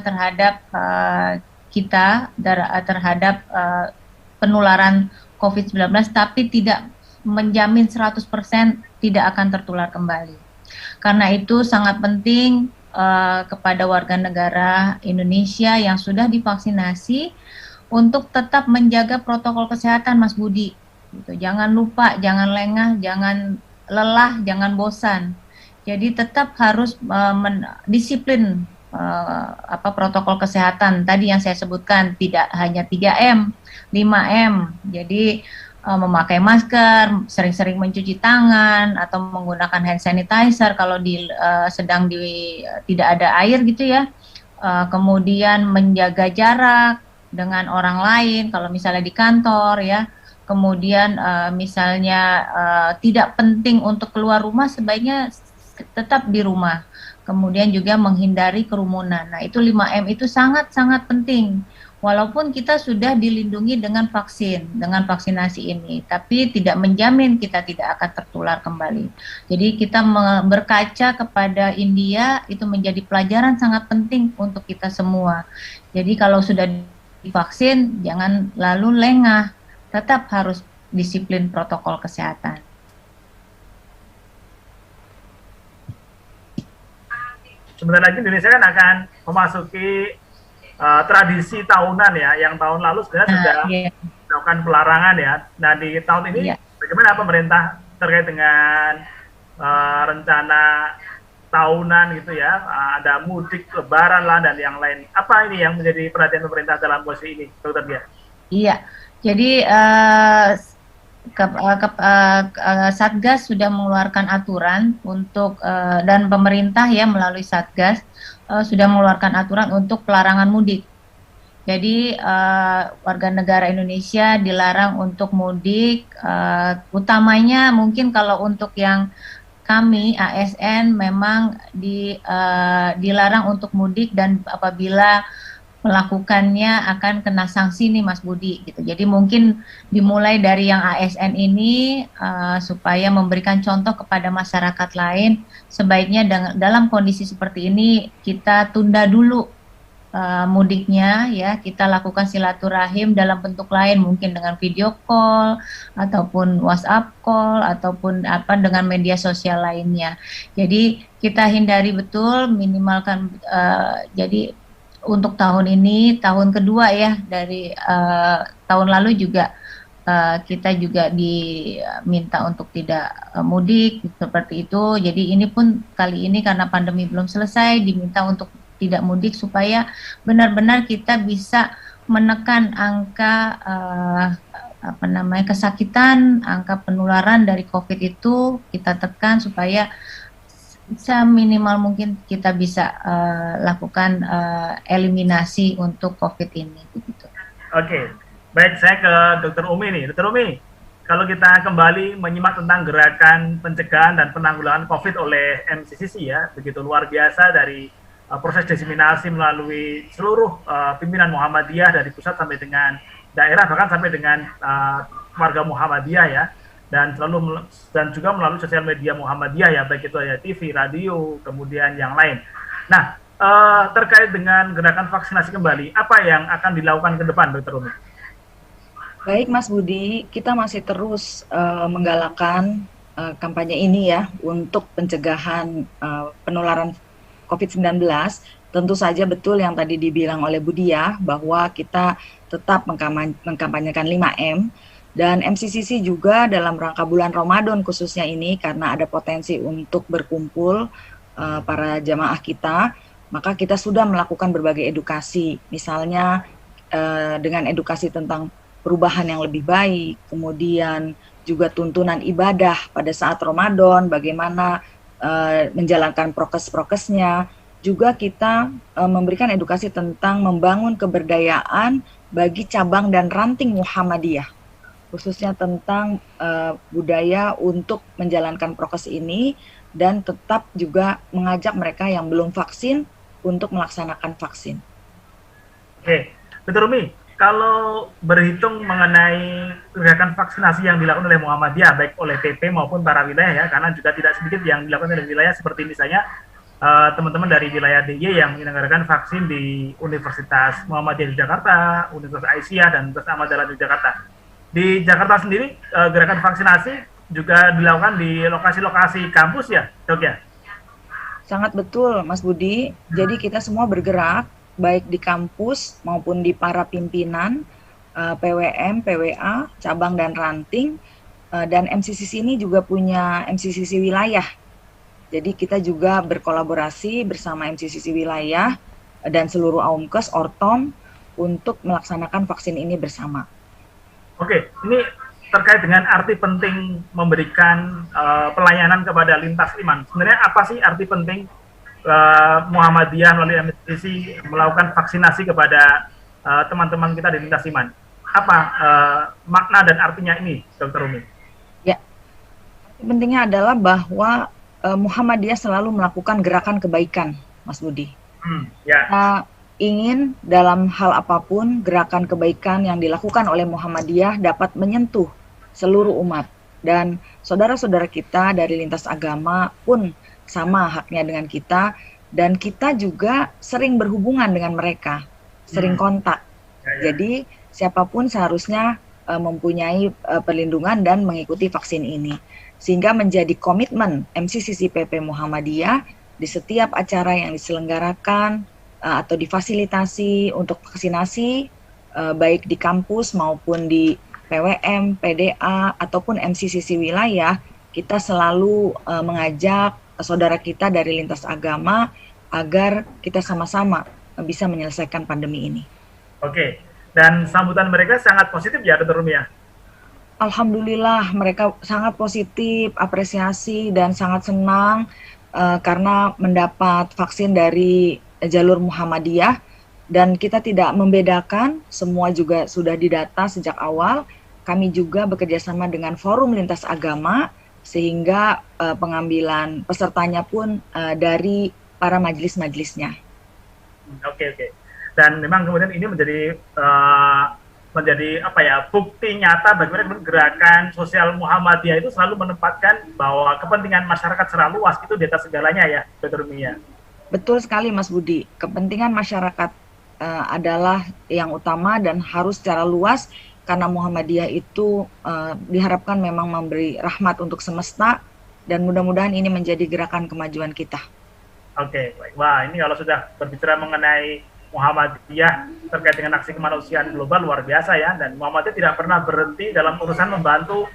terhadap kita terhadap penularan COVID-19, tapi tidak menjamin 100% tidak akan tertular kembali. Karena itu sangat penting kepada warga negara Indonesia yang sudah divaksinasi untuk tetap menjaga protokol kesehatan, Mas Budi. Gitu. Jangan lupa, jangan lengah, jangan lelah, jangan bosan. Jadi tetap harus disiplin protokol kesehatan tadi yang saya sebutkan, tidak hanya 3M, 5M. Jadi memakai masker, sering-sering mencuci tangan atau menggunakan hand sanitizer kalau tidak ada air gitu ya. Kemudian menjaga jarak dengan orang lain kalau misalnya di kantor ya. Kemudian misalnya tidak penting untuk keluar rumah, sebaiknya tetap di rumah. Kemudian juga menghindari kerumunan. Nah, itu 5M itu sangat-sangat penting. Walaupun kita sudah dilindungi dengan vaksinasi ini, tapi tidak menjamin kita tidak akan tertular kembali. Jadi kita berkaca kepada India itu menjadi pelajaran sangat penting untuk kita semua. Jadi kalau sudah divaksin, jangan lalu lengah, tetap harus disiplin protokol kesehatan. Sebentar lagi Indonesia kan akan memasuki tradisi tahunan ya, yang tahun lalu sebenarnya sudah melakukan pelarangan ya. Nah, di tahun ini bagaimana pemerintah terkait dengan rencana tahunan gitu ya, ada mudik, lebaran lah dan yang lain. Apa ini yang menjadi perhatian pemerintah dalam posisi ini, Dr. Diah? Iya, jadi Satgas sudah mengeluarkan aturan untuk dan pemerintah ya melalui Satgas sudah mengeluarkan aturan untuk pelarangan mudik. Jadi warga negara Indonesia dilarang untuk mudik, utamanya mungkin kalau untuk yang kami ASN memang dilarang untuk mudik dan apabila melakukannya akan kena sanksi nih Mas Budi gitu. Jadi mungkin dimulai dari yang ASN ini supaya memberikan contoh kepada masyarakat lain, sebaiknya dalam kondisi seperti ini kita tunda dulu mudiknya ya, kita lakukan silaturahim dalam bentuk lain, mungkin dengan video call ataupun WhatsApp call ataupun dengan media sosial lainnya. Jadi kita hindari betul, minimalkan jadi untuk tahun ini, tahun kedua ya dari tahun lalu juga kita juga diminta untuk tidak mudik seperti itu. Jadi ini pun kali ini karena pandemi belum selesai diminta untuk tidak mudik supaya benar-benar kita bisa menekan angka kesakitan, angka penularan dari COVID itu kita tekan supaya seminimal mungkin kita bisa lakukan eliminasi untuk COVID ini. Begitu. Oke, baik, saya ke Dr. Umi nih. Dr. Umi, kalau kita kembali menyimak tentang gerakan pencegahan dan penanggulangan COVID oleh MCCC ya, begitu luar biasa dari proses diseminasi melalui seluruh pimpinan Muhammadiyah dari pusat sampai dengan daerah, bahkan sampai dengan warga Muhammadiyah ya, dan juga melalui sosial media Muhammadiyah ya, baik itu ya TV, radio, kemudian yang lain. Nah, terkait dengan gerakan vaksinasi kembali, apa yang akan dilakukan ke depan, Dr. Umi? Baik Mas Budi, kita masih terus menggalakkan kampanye ini ya untuk pencegahan penularan COVID-19. Tentu saja betul yang tadi dibilang oleh Budia bahwa kita tetap mengkampanyekan 5M, dan MCCC juga dalam rangka bulan Ramadan khususnya ini karena ada potensi untuk berkumpul para jamaah kita, maka kita sudah melakukan berbagai edukasi, misalnya dengan edukasi tentang perubahan yang lebih baik, kemudian juga tuntunan ibadah pada saat Ramadan, bagaimana menjalankan prokes-prokesnya. Juga kita memberikan edukasi tentang membangun keberdayaan bagi cabang dan ranting Muhammadiyah, khususnya tentang budaya untuk menjalankan prokes ini, dan tetap juga mengajak mereka yang belum vaksin untuk melaksanakan vaksin. Oke, Dr. Umi, kalau berhitung mengenai gerakan vaksinasi yang dilakukan oleh Muhammadiyah, baik oleh PP maupun para wilayah ya, karena juga tidak sedikit yang dilakukan oleh wilayah seperti misalnya teman-teman dari wilayah DIY yang menyelenggarakan vaksin di Universitas Muhammadiyah di Jakarta, Universitas Aisyah, dan Universitas Ahmad Dahlan di Jakarta. Di Jakarta sendiri, gerakan vaksinasi juga dilakukan di lokasi-lokasi kampus ya, Dok ya? Sangat betul, Mas Budi. Jadi kita semua bergerak, baik di kampus maupun di para pimpinan PWM, PWA, cabang dan ranting, dan MCCC ini juga punya MCCC wilayah. Jadi kita juga berkolaborasi bersama MCCC wilayah dan seluruh AUMKes, ORTOM untuk melaksanakan vaksin ini bersama. Oke, ini terkait dengan arti penting memberikan pelayanan kepada lintas iman. Sebenarnya apa sih arti penting Muhammadiyah melalui MCCC melakukan vaksinasi kepada teman-teman kita di lintas iman? Apa makna dan artinya ini, Dr. Umi? Ya, pentingnya adalah bahwa Muhammadiyah selalu melakukan gerakan kebaikan, Mas Budi. Ya. Kita ingin dalam hal apapun gerakan kebaikan yang dilakukan oleh Muhammadiyah dapat menyentuh seluruh umat, dan saudara-saudara kita dari lintas agama pun sama haknya dengan kita, dan kita juga sering berhubungan dengan mereka, sering kontak. Jadi siapapun seharusnya mempunyai perlindungan dan mengikuti vaksin ini, sehingga menjadi komitmen MCCC PP Muhammadiyah di setiap acara yang diselenggarakan atau difasilitasi untuk vaksinasi, baik di kampus maupun di PWM, PDA ataupun MCCC wilayah, kita selalu mengajak saudara kita dari lintas agama agar kita sama-sama bisa menyelesaikan pandemi ini. Oke, dan sambutan mereka sangat positif ya, Dr. Umi ya? Alhamdulillah mereka sangat positif, apresiasi dan sangat senang karena mendapat vaksin dari jalur Muhammadiyah, dan kita tidak membedakan, semua juga sudah didata sejak awal. Kami juga bekerjasama dengan forum lintas agama sehingga pengambilan pesertanya pun dari para majelis-majelisnya. Oke. Dan memang kemudian ini menjadi bukti nyata bagaimana gerakan sosial Muhammadiyah itu selalu menempatkan bahwa kepentingan masyarakat secara luas itu di atas segalanya ya, Dr. Mia. Betul sekali Mas Budi, kepentingan masyarakat adalah yang utama dan harus secara luas, karena Muhammadiyah itu diharapkan memang memberi rahmat untuk semesta, dan mudah-mudahan ini menjadi gerakan kemajuan kita. Oke, baik. Wah, ini kalau sudah berbicara mengenai Muhammadiyah terkait dengan aksi kemanusiaan global luar biasa ya, dan Muhammadiyah tidak pernah berhenti dalam urusan membantu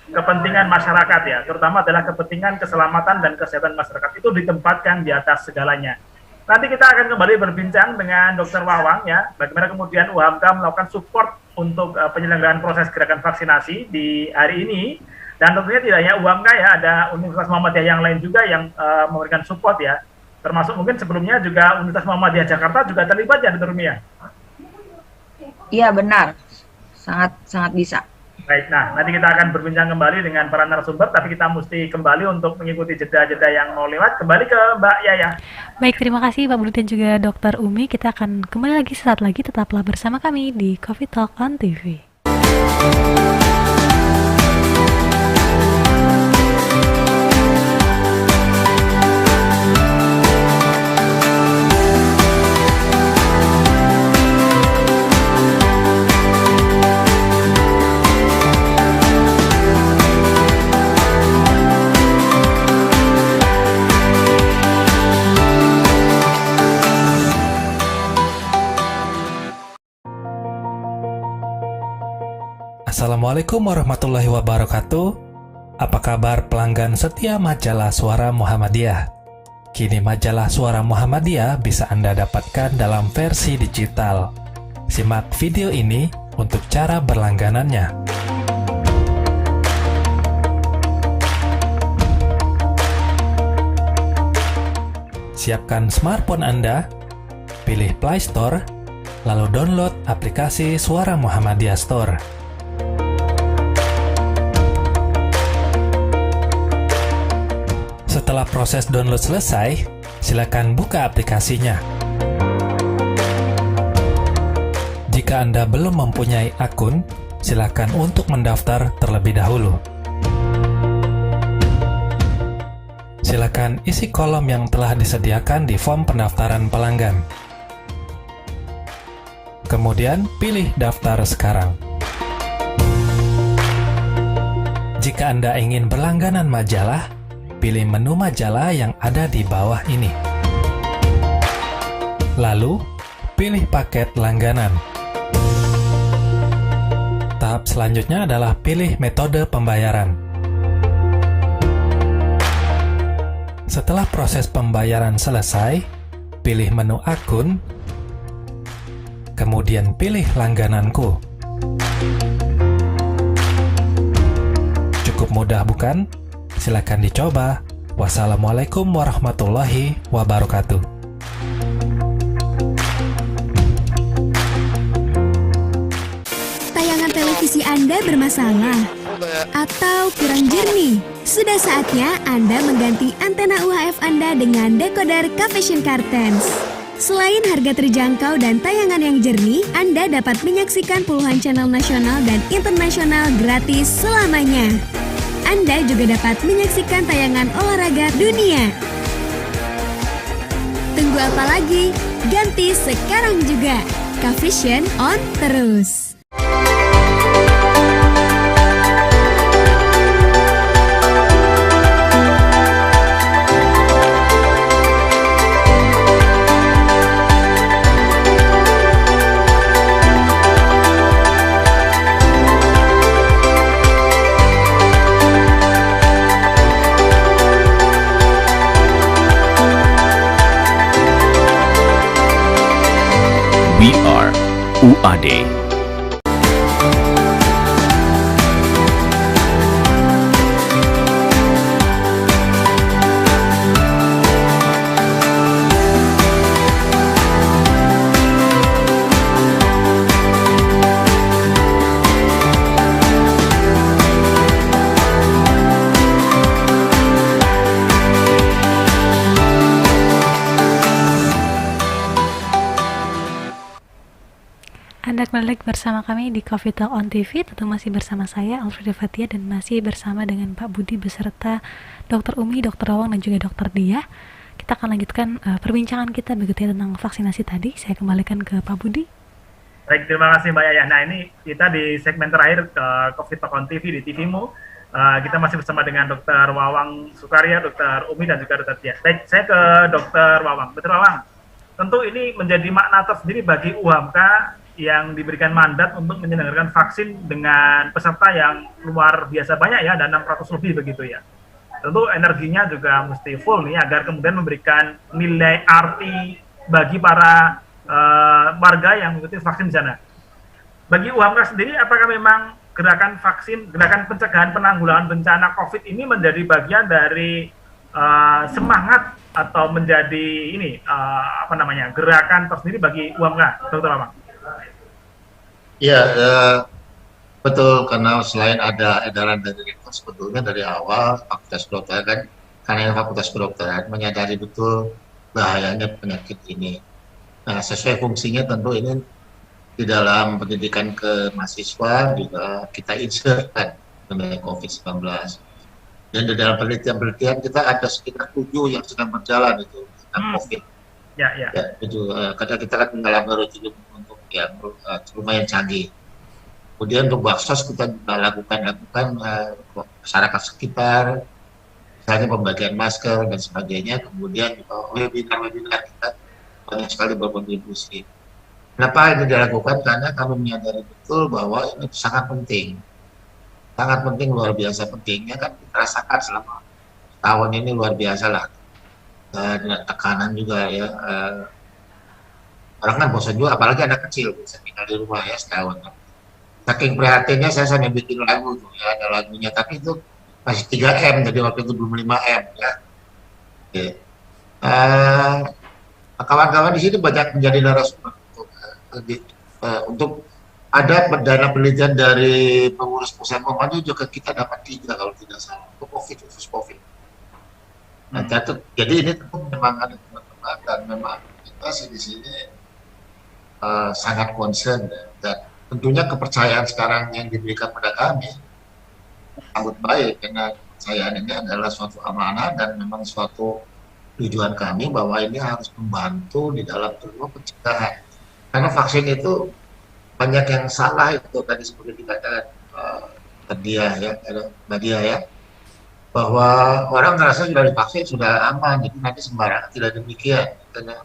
kepentingan masyarakat ya, terutama adalah kepentingan keselamatan dan kesehatan masyarakat itu ditempatkan di atas segalanya. Nanti kita akan kembali berbincang dengan Dr. Wawang ya, bagaimana kemudian UHAMKA melakukan support untuk penyelenggaraan proses gerakan vaksinasi di hari ini, dan tentunya tidak hanya UHAMKA ya, ada Universitas Muhammadiyah yang lain juga yang memberikan support ya. Termasuk mungkin sebelumnya juga Universitas Muhammadiyah Jakarta juga terlibat ya, Dr. Mia? Iya benar, sangat bisa. Baik, nah nanti kita akan berbincang kembali dengan para narasumber, tapi kita mesti kembali untuk mengikuti jeda-jeda yang mau lewat. Kembali ke Mbak Yaya. Baik, terima kasih Pak Budi dan juga Dr. Umi. Kita akan kembali lagi sesaat lagi, tetaplah bersama kami di Coffee Talk on TV. Assalamualaikum warahmatullahi wabarakatuh. Apa kabar pelanggan setia majalah Suara Muhammadiyah? Kini majalah Suara Muhammadiyah bisa Anda dapatkan dalam versi digital. Simak video ini untuk cara berlangganannya. Siapkan smartphone Anda, pilih Play Store, lalu download aplikasi Suara Muhammadiyah Store. Setelah proses download selesai, silakan buka aplikasinya. Jika Anda belum mempunyai akun, silakan untuk mendaftar terlebih dahulu. Silakan isi kolom yang telah disediakan di form pendaftaran pelanggan. Kemudian pilih daftar sekarang. Jika Anda ingin berlangganan majalah, pilih menu majalah yang ada di bawah ini. Lalu, pilih paket langganan. Tahap selanjutnya adalah pilih metode pembayaran. Setelah proses pembayaran selesai, pilih menu akun, kemudian pilih langgananku. Cukup mudah bukan? Silakan dicoba. Wassalamualaikum warahmatullahi wabarakatuh. Tayangan televisi Anda bermasalah atau kurang jernih? Sudah saatnya Anda mengganti antena UHF Anda dengan decoder Cavision Cartens. Selain harga terjangkau dan tayangan yang jernih, Anda dapat menyaksikan puluhan channel nasional dan internasional gratis selamanya. Anda juga dapat menyaksikan tayangan olahraga dunia. Tunggu apa lagi? Ganti sekarang juga. Cavision on terus. We are UAD. Anda kembali lagi bersama kami di Coffee Talk on TV. Tentu masih bersama saya Alfreda Fathia dan masih bersama dengan Pak Budi beserta Dr. Umi, Dr. Wawang dan juga Dr. Dia. Kita akan lanjutkan perbincangan kita begitu ya tentang vaksinasi tadi. Saya kembalikan ke Pak Budi. Baik, terima kasih Mbak Yaya. Nah, ini kita di segmen terakhir Coffee Talk on TV di TVmu. Kita masih bersama dengan Dr. Wawang Sukarya, Dr. Umi dan juga Dr. Dia. Baik, saya ke Dr. Wawang. Dr. Wawang, tentu ini menjadi makna tersendiri bagi UHAMK yang diberikan mandat untuk menyelenggarakan vaksin dengan peserta yang luar biasa banyak ya, ada 600 lebih begitu ya. Tentu energinya juga mesti full nih agar kemudian memberikan nilai arti bagi para warga yang mengikuti vaksin di sana. Bagi UHAMK sendiri, apakah memang gerakan vaksin, gerakan pencegahan penanggulangan bencana COVID ini menjadi bagian dari semangat atau menjadi ini gerakan tersendiri bagi UHAMK, Dr. Wawang? Ya, betul, karena selain ada edaran dari rektor, sebetulnya dari awal Fakultas Kedokteran kan, karena Fakultas Kedokteran menyadari betul bahayanya penyakit ini. Nah, sesuai fungsinya tentu ini di dalam pendidikan ke mahasiswa juga kita insertkan mengenai COVID-19. Dan di dalam penelitian-penelitian kita ada sekitar 7 yang sedang berjalan itu tentang COVID. Ya, itu karena kita kan mengalami rutin untuk yang lumayan canggih. Kemudian untuk baksos kita lakukan masyarakat sekitar, misalnya pembagian masker dan sebagainya. Kemudian webinar kita banyak sekali berkontribusi. Kenapa ini dilakukan? Karena kami menyadari betul bahwa ini sangat penting, luar biasa pentingnya kan kita rasakan selama tahun ini luar biasa lah. Dengan tekanan juga ya. Orang kan bosan juga, apalagi anak kecil bisa tinggal di rumah ya setahun. Saking prihatinnya saya sampai bikin lagu tuh ya, ada lagunya, tapi itu masih 3M, jadi waktu itu belum 5M ya. Oke. Kawan-kawan di sini banyak menjadi narasumber untuk ada dana penelitian dari pengurus pusat Muhammadiyah juga kita dapat 3 kalau tidak salah untuk khusus COVID. Nah, jadi ini tentu memang ada teman-teman dan memang kita sih di sini sangat concern dan tentunya kepercayaan sekarang yang diberikan pada kami sangat baik karena kepercayaan ini adalah suatu amanah dan memang suatu tujuan kami bahwa ini harus membantu di dalam semua pencegahan. Karena vaksin itu banyak yang salah itu tadi seperti dikatakan Mbak Dia ya, bahwa orang merasa sudah divaksin sudah aman, jadi nanti sembarangan. Tidak demikian, karena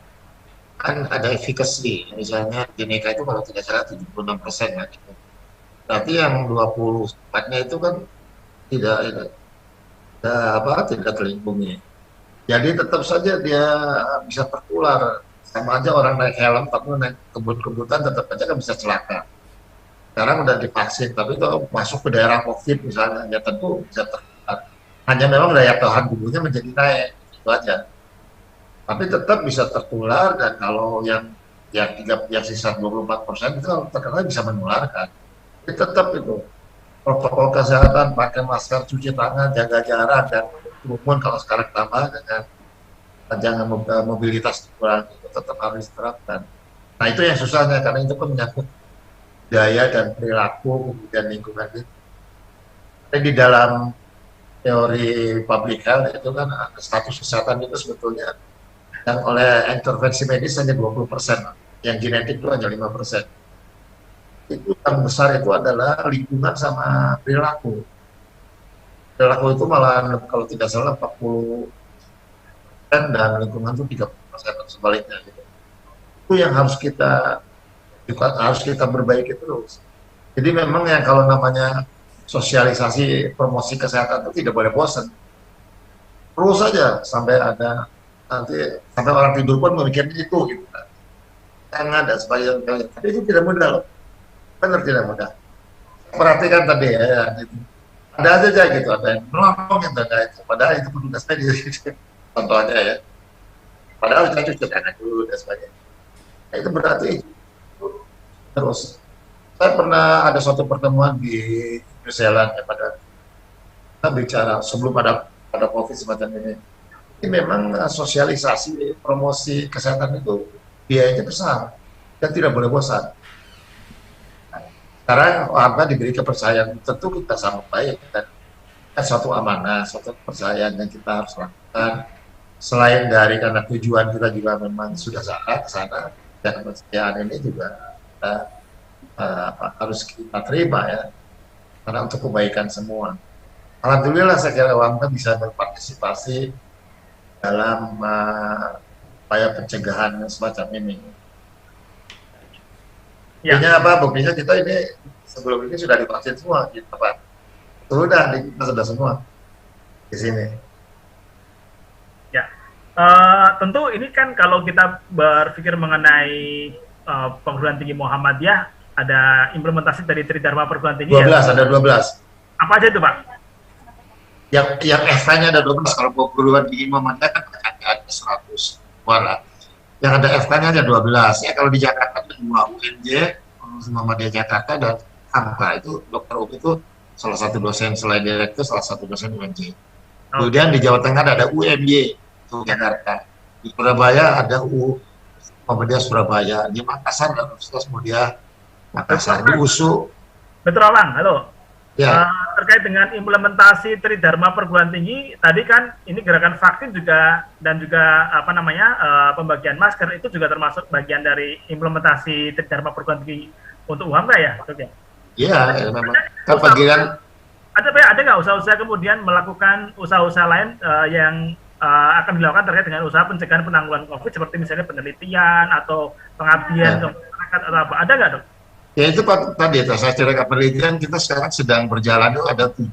kan ada efficacy, misalnya Jeneka itu kalau tidak salah 76% lah gitu. Berarti yang 24-nya itu kan tidak terlindungi. Jadi tetap saja dia bisa tertular. Sama aja orang naik helm tapi naik kebut-kebutan tetap aja kan bisa celaka. Sekarang udah divaksin tapi itu masuk ke daerah COVID misalnya, ya tentu bisa tertular. Hanya memang daya tahan tubuhnya menjadi naik, itu aja. Tapi tetap bisa tertular dan kalau yang sisa 24% itu terkena bisa menularkan. Jadi tetap itu protokol kesehatan, pakai masker, cuci tangan, jaga jarak dan kerumun kalau sekarang tambah dengan jangan mobilitas kurang itu tetap harus diterapkan. Nah itu yang susahnya karena itu kan menyangkut daya dan perilaku kemudian lingkungan itu. Tapi di dalam teori public health itu kan status kesehatan itu sebetulnya yang oleh intervensi medis hanya 20%, yang genetik itu hanya 5%. Itu yang besar itu adalah lingkungan sama perilaku. Perilaku itu malah kalau tidak salah 40% dan lingkungan itu 30% sebaliknya. Gitu. Itu yang harus kita perbaiki terus. Jadi memang yang kalau namanya sosialisasi promosi kesehatan itu tidak boleh bosan. Terus saja sampai orang tidur pun memikirkan itu gitu kan. Yang ada sebagainya. Tapi itu tidak mudah loh. Benar tidak mudah. Perhatikan tadi ya gitu. Ada aja gitu, ada yang melambung yang ada itu. Padahal itu petugas medis. Contohnya ya. Padahal kita cuci tangan dulu dan sebagainya. Nah, itu berarti terus. Saya pernah ada suatu pertemuan di New Zealand ya, kita bicara sebelum ada COVID semacam ini. Ini memang sosialisasi promosi kesehatan itu biayanya besar dan tidak boleh bosan. Sekarang warga diberi kepercayaan, tentu kita sama baik dan suatu amanah, suatu kepercayaan yang kita harus lakukan. Selain dari karena tujuan kita juga memang sudah ke sana, dan kepercayaan ini juga kita, harus kita terima ya, karena untuk kebaikan semua. Alhamdulillah saya kira warga bisa berpartisipasi dalam upaya pencegahan semacam ini. Buktinya apa? Buktinya kita ini sebelum ini sudah divaksin semua, gitu Pak. Sudah, kita sudah semua di sini. Ya, tentu ini kan kalau kita berpikir mengenai perguruan tinggi Muhammadiyah, ada implementasi dari Tridharma perguruan tinggi. 12, ya? Ada 12. Apa aja itu Pak? Yang FK-nya ada 12, kalau perguruan tinggi Muhammadiyah kan ada 100 suara. Yang ada FK-nya ada 12. Ya kalau di Jakarta ada 2 UNJ, Muhammadiyah Jakarta, dan Hamka itu Dr. Upi itu salah satu dosen, selain direktur salah satu dosen UNJ. Kemudian di Jawa Tengah ada UMY itu Jakarta. Di Surabaya ada Muhammadiyah Surabaya. Di Makassar ada Universitas Muhammadiyah Makassar. Di USU. Betul Bang, halo. Ya. Terkait dengan implementasi Tridharma perguruan tinggi, tadi kan ini gerakan vaksin juga dan juga apa namanya pembagian masker itu juga termasuk bagian dari implementasi Tridharma perguruan tinggi untuk UHAMKA ya, betul ya? Iya, memang. Kan bagian ada nggak usaha-usaha kemudian melakukan usaha-usaha lain yang akan dilakukan terkait dengan usaha pencegahan penanggulangan COVID seperti misalnya penelitian atau pengabdian ke masyarakat atau apa? Ada nggak dok? Ya itu Pak, tadi saya cerita penelitian kita sekarang sedang berjalan itu ada 7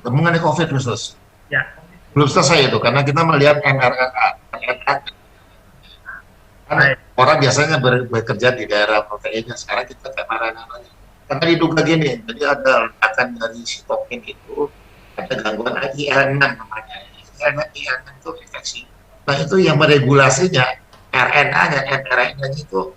mengenai COVID khusus. Ya. Belum selesai itu karena kita melihat mRNA. Karena orang biasanya bekerja di daerah proteinnya, sekarang kita ke mRNA. Karena diduga gini, jadi ada ledakan dari sitokin itu, ada gangguan IN6 namanya. IN6 itu infeksi. Nah itu yang meregulasinya RNA-nya, mRNA itu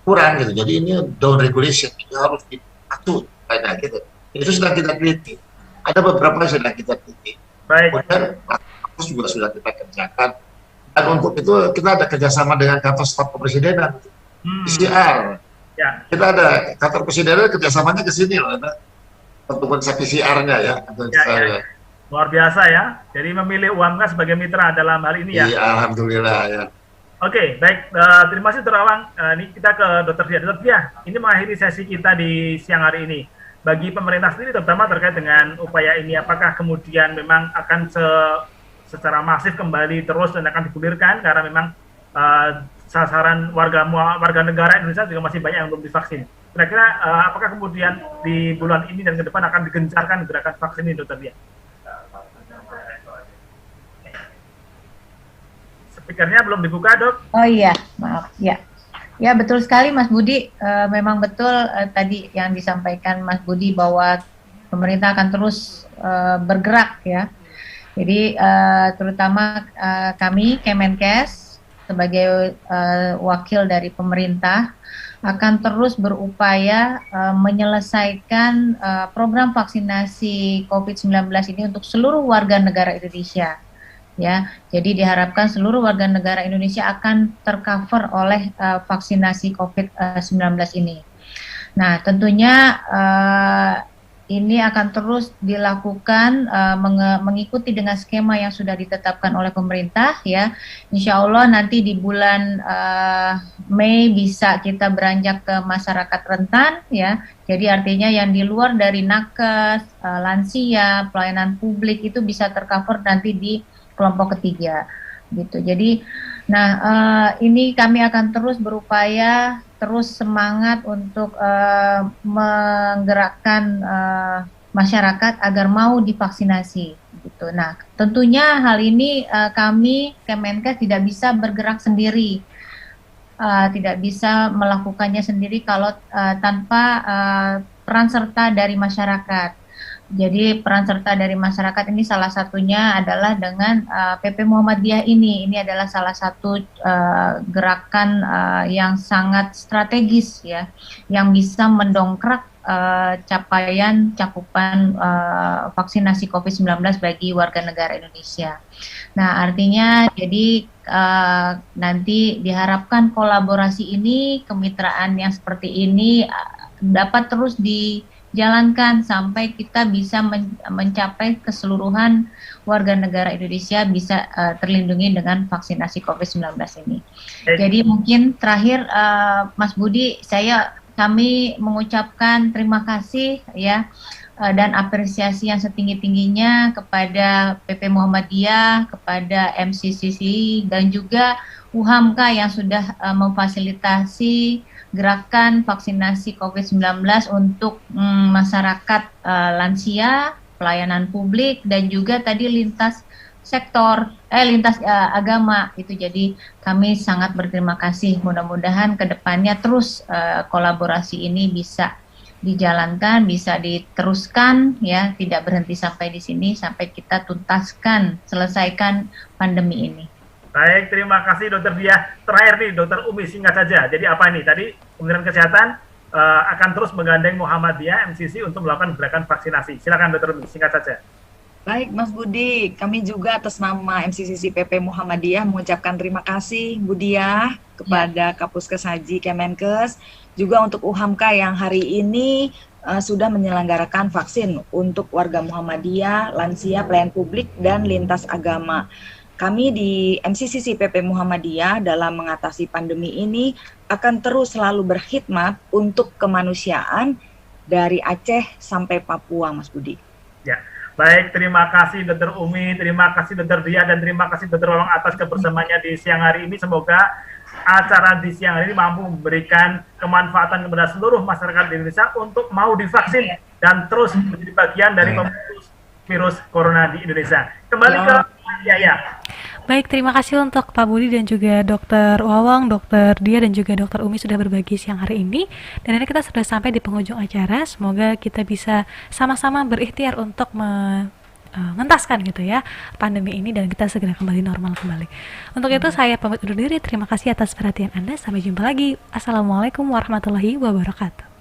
kurang gitu. Jadi ini down regulation, ini harus diatur kayak gitu. Itu sedang kita teliti. Ada beberapa yang sedang kita teliti. Baik. Kemudian juga sudah kita kerjakan. Dan untuk itu kita ada kerjasama dengan kantor staf kepresidenan, PCR. Ya. Kita ada kantor presidenan kerjasamanya ke sini loh, untuk PCR-nya ya. Ya. Luar biasa ya. Jadi memilih UHAMKA sebagai mitra dalam hal ini ya. Iya, alhamdulillah ya. Oke, baik. Terima kasih Dr. Awang. Ini kita ke Dr. Dia. Dr. Dia, ini mengakhiri sesi kita di siang hari ini. Bagi pemerintah sendiri, terutama terkait dengan upaya ini, apakah kemudian memang akan secara masif kembali terus dan akan digulirkan karena memang sasaran warga negara Indonesia juga masih banyak yang belum divaksin. Kira-kira apakah kemudian di bulan ini dan ke depan akan digencarkan gerakan vaksin ini, Dr. Dia? Speakernya belum dibuka, Dok. Oh iya, maaf. Ya, ya betul sekali Mas Budi. Memang betul tadi yang disampaikan Mas Budi bahwa pemerintah akan terus bergerak ya. Jadi terutama kami Kemenkes sebagai wakil dari pemerintah akan terus berupaya menyelesaikan program vaksinasi COVID-19 ini untuk seluruh warga negara Indonesia. Ya, jadi diharapkan seluruh warga negara Indonesia akan tercover oleh vaksinasi COVID-19 ini. Nah, tentunya ini akan terus dilakukan mengikuti dengan skema yang sudah ditetapkan oleh pemerintah ya. Insya Allah nanti di bulan Mei bisa kita beranjak ke masyarakat rentan ya. Jadi artinya yang di luar dari nakes, lansia, pelayanan publik itu bisa tercover nanti di kelompok ketiga gitu. Jadi ini kami akan terus berupaya, terus semangat untuk menggerakkan masyarakat agar mau divaksinasi gitu. Nah, tentunya hal ini kami Kemenkes tidak bisa bergerak sendiri. Tidak bisa melakukannya sendiri kalau tanpa peran serta dari masyarakat. Jadi peran serta dari masyarakat ini salah satunya adalah dengan PP Muhammadiyah ini. Ini adalah salah satu gerakan yang sangat strategis ya, yang bisa mendongkrak capaian cakupan vaksinasi COVID-19 bagi warga negara Indonesia. Nah, artinya jadi nanti diharapkan kolaborasi ini, kemitraan yang seperti ini dapat terus dijalankan sampai kita bisa mencapai keseluruhan warga negara Indonesia bisa terlindungi dengan vaksinasi COVID-19 ini. Jadi mungkin terakhir Mas Budi, kami mengucapkan terima kasih ya dan apresiasi yang setinggi-tingginya kepada PP Muhammadiyah, kepada MCCC dan juga UHAMKA yang sudah memfasilitasi gerakan vaksinasi COVID-19 untuk masyarakat lansia, pelayanan publik, dan juga tadi lintas sektor, lintas agama itu. Jadi kami sangat berterima kasih. Mudah-mudahan kedepannya terus kolaborasi ini bisa dijalankan, bisa diteruskan, ya, tidak berhenti sampai di sini, sampai kita tuntaskan, selesaikan pandemi ini. Baik, terima kasih Dokter Diah. Terakhir nih Dokter Umi, singkat saja. Jadi apa ini? Tadi Kementerian Kesehatan akan terus menggandeng Muhammadiyah, MCC untuk melakukan gerakan vaksinasi. Silakan Dokter Umi, singkat saja. Baik Mas Budi, kami juga atas nama MCCC PP Muhammadiyah mengucapkan terima kasih Bu Diah kepada Kapuskes Haji Kemenkes, juga untuk UHAMKA yang hari ini sudah menyelenggarakan vaksin untuk warga Muhammadiyah, lansia, pelayan publik, dan lintas agama. Kami di MCCC PP Muhammadiyah dalam mengatasi pandemi ini akan terus selalu berkhidmat untuk kemanusiaan dari Aceh sampai Papua, Mas Budi. Ya, baik, terima kasih Dr. Umi, terima kasih Dr. Diah, dan terima kasih Dr. Wawang atas kebersamaannya di siang hari ini. Semoga acara di siang hari ini mampu memberikan kemanfaatan kepada seluruh masyarakat di Indonesia untuk mau divaksin dan terus menjadi bagian dari memutus virus corona di Indonesia. Kembali ke Yaya. Baik, terima kasih untuk Pak Budi dan juga Dr. Wawang, Dr. Dia dan juga Dr. Umi sudah berbagi siang hari ini. Dan ini kita sudah sampai di penghujung acara. Semoga kita bisa sama-sama berikhtiar untuk mengentaskan gitu ya pandemi ini dan kita segera kembali normal kembali. Untuk itu saya pamit undur diri. Terima kasih atas perhatian Anda. Sampai jumpa lagi. Assalamualaikum warahmatullahi wabarakatuh.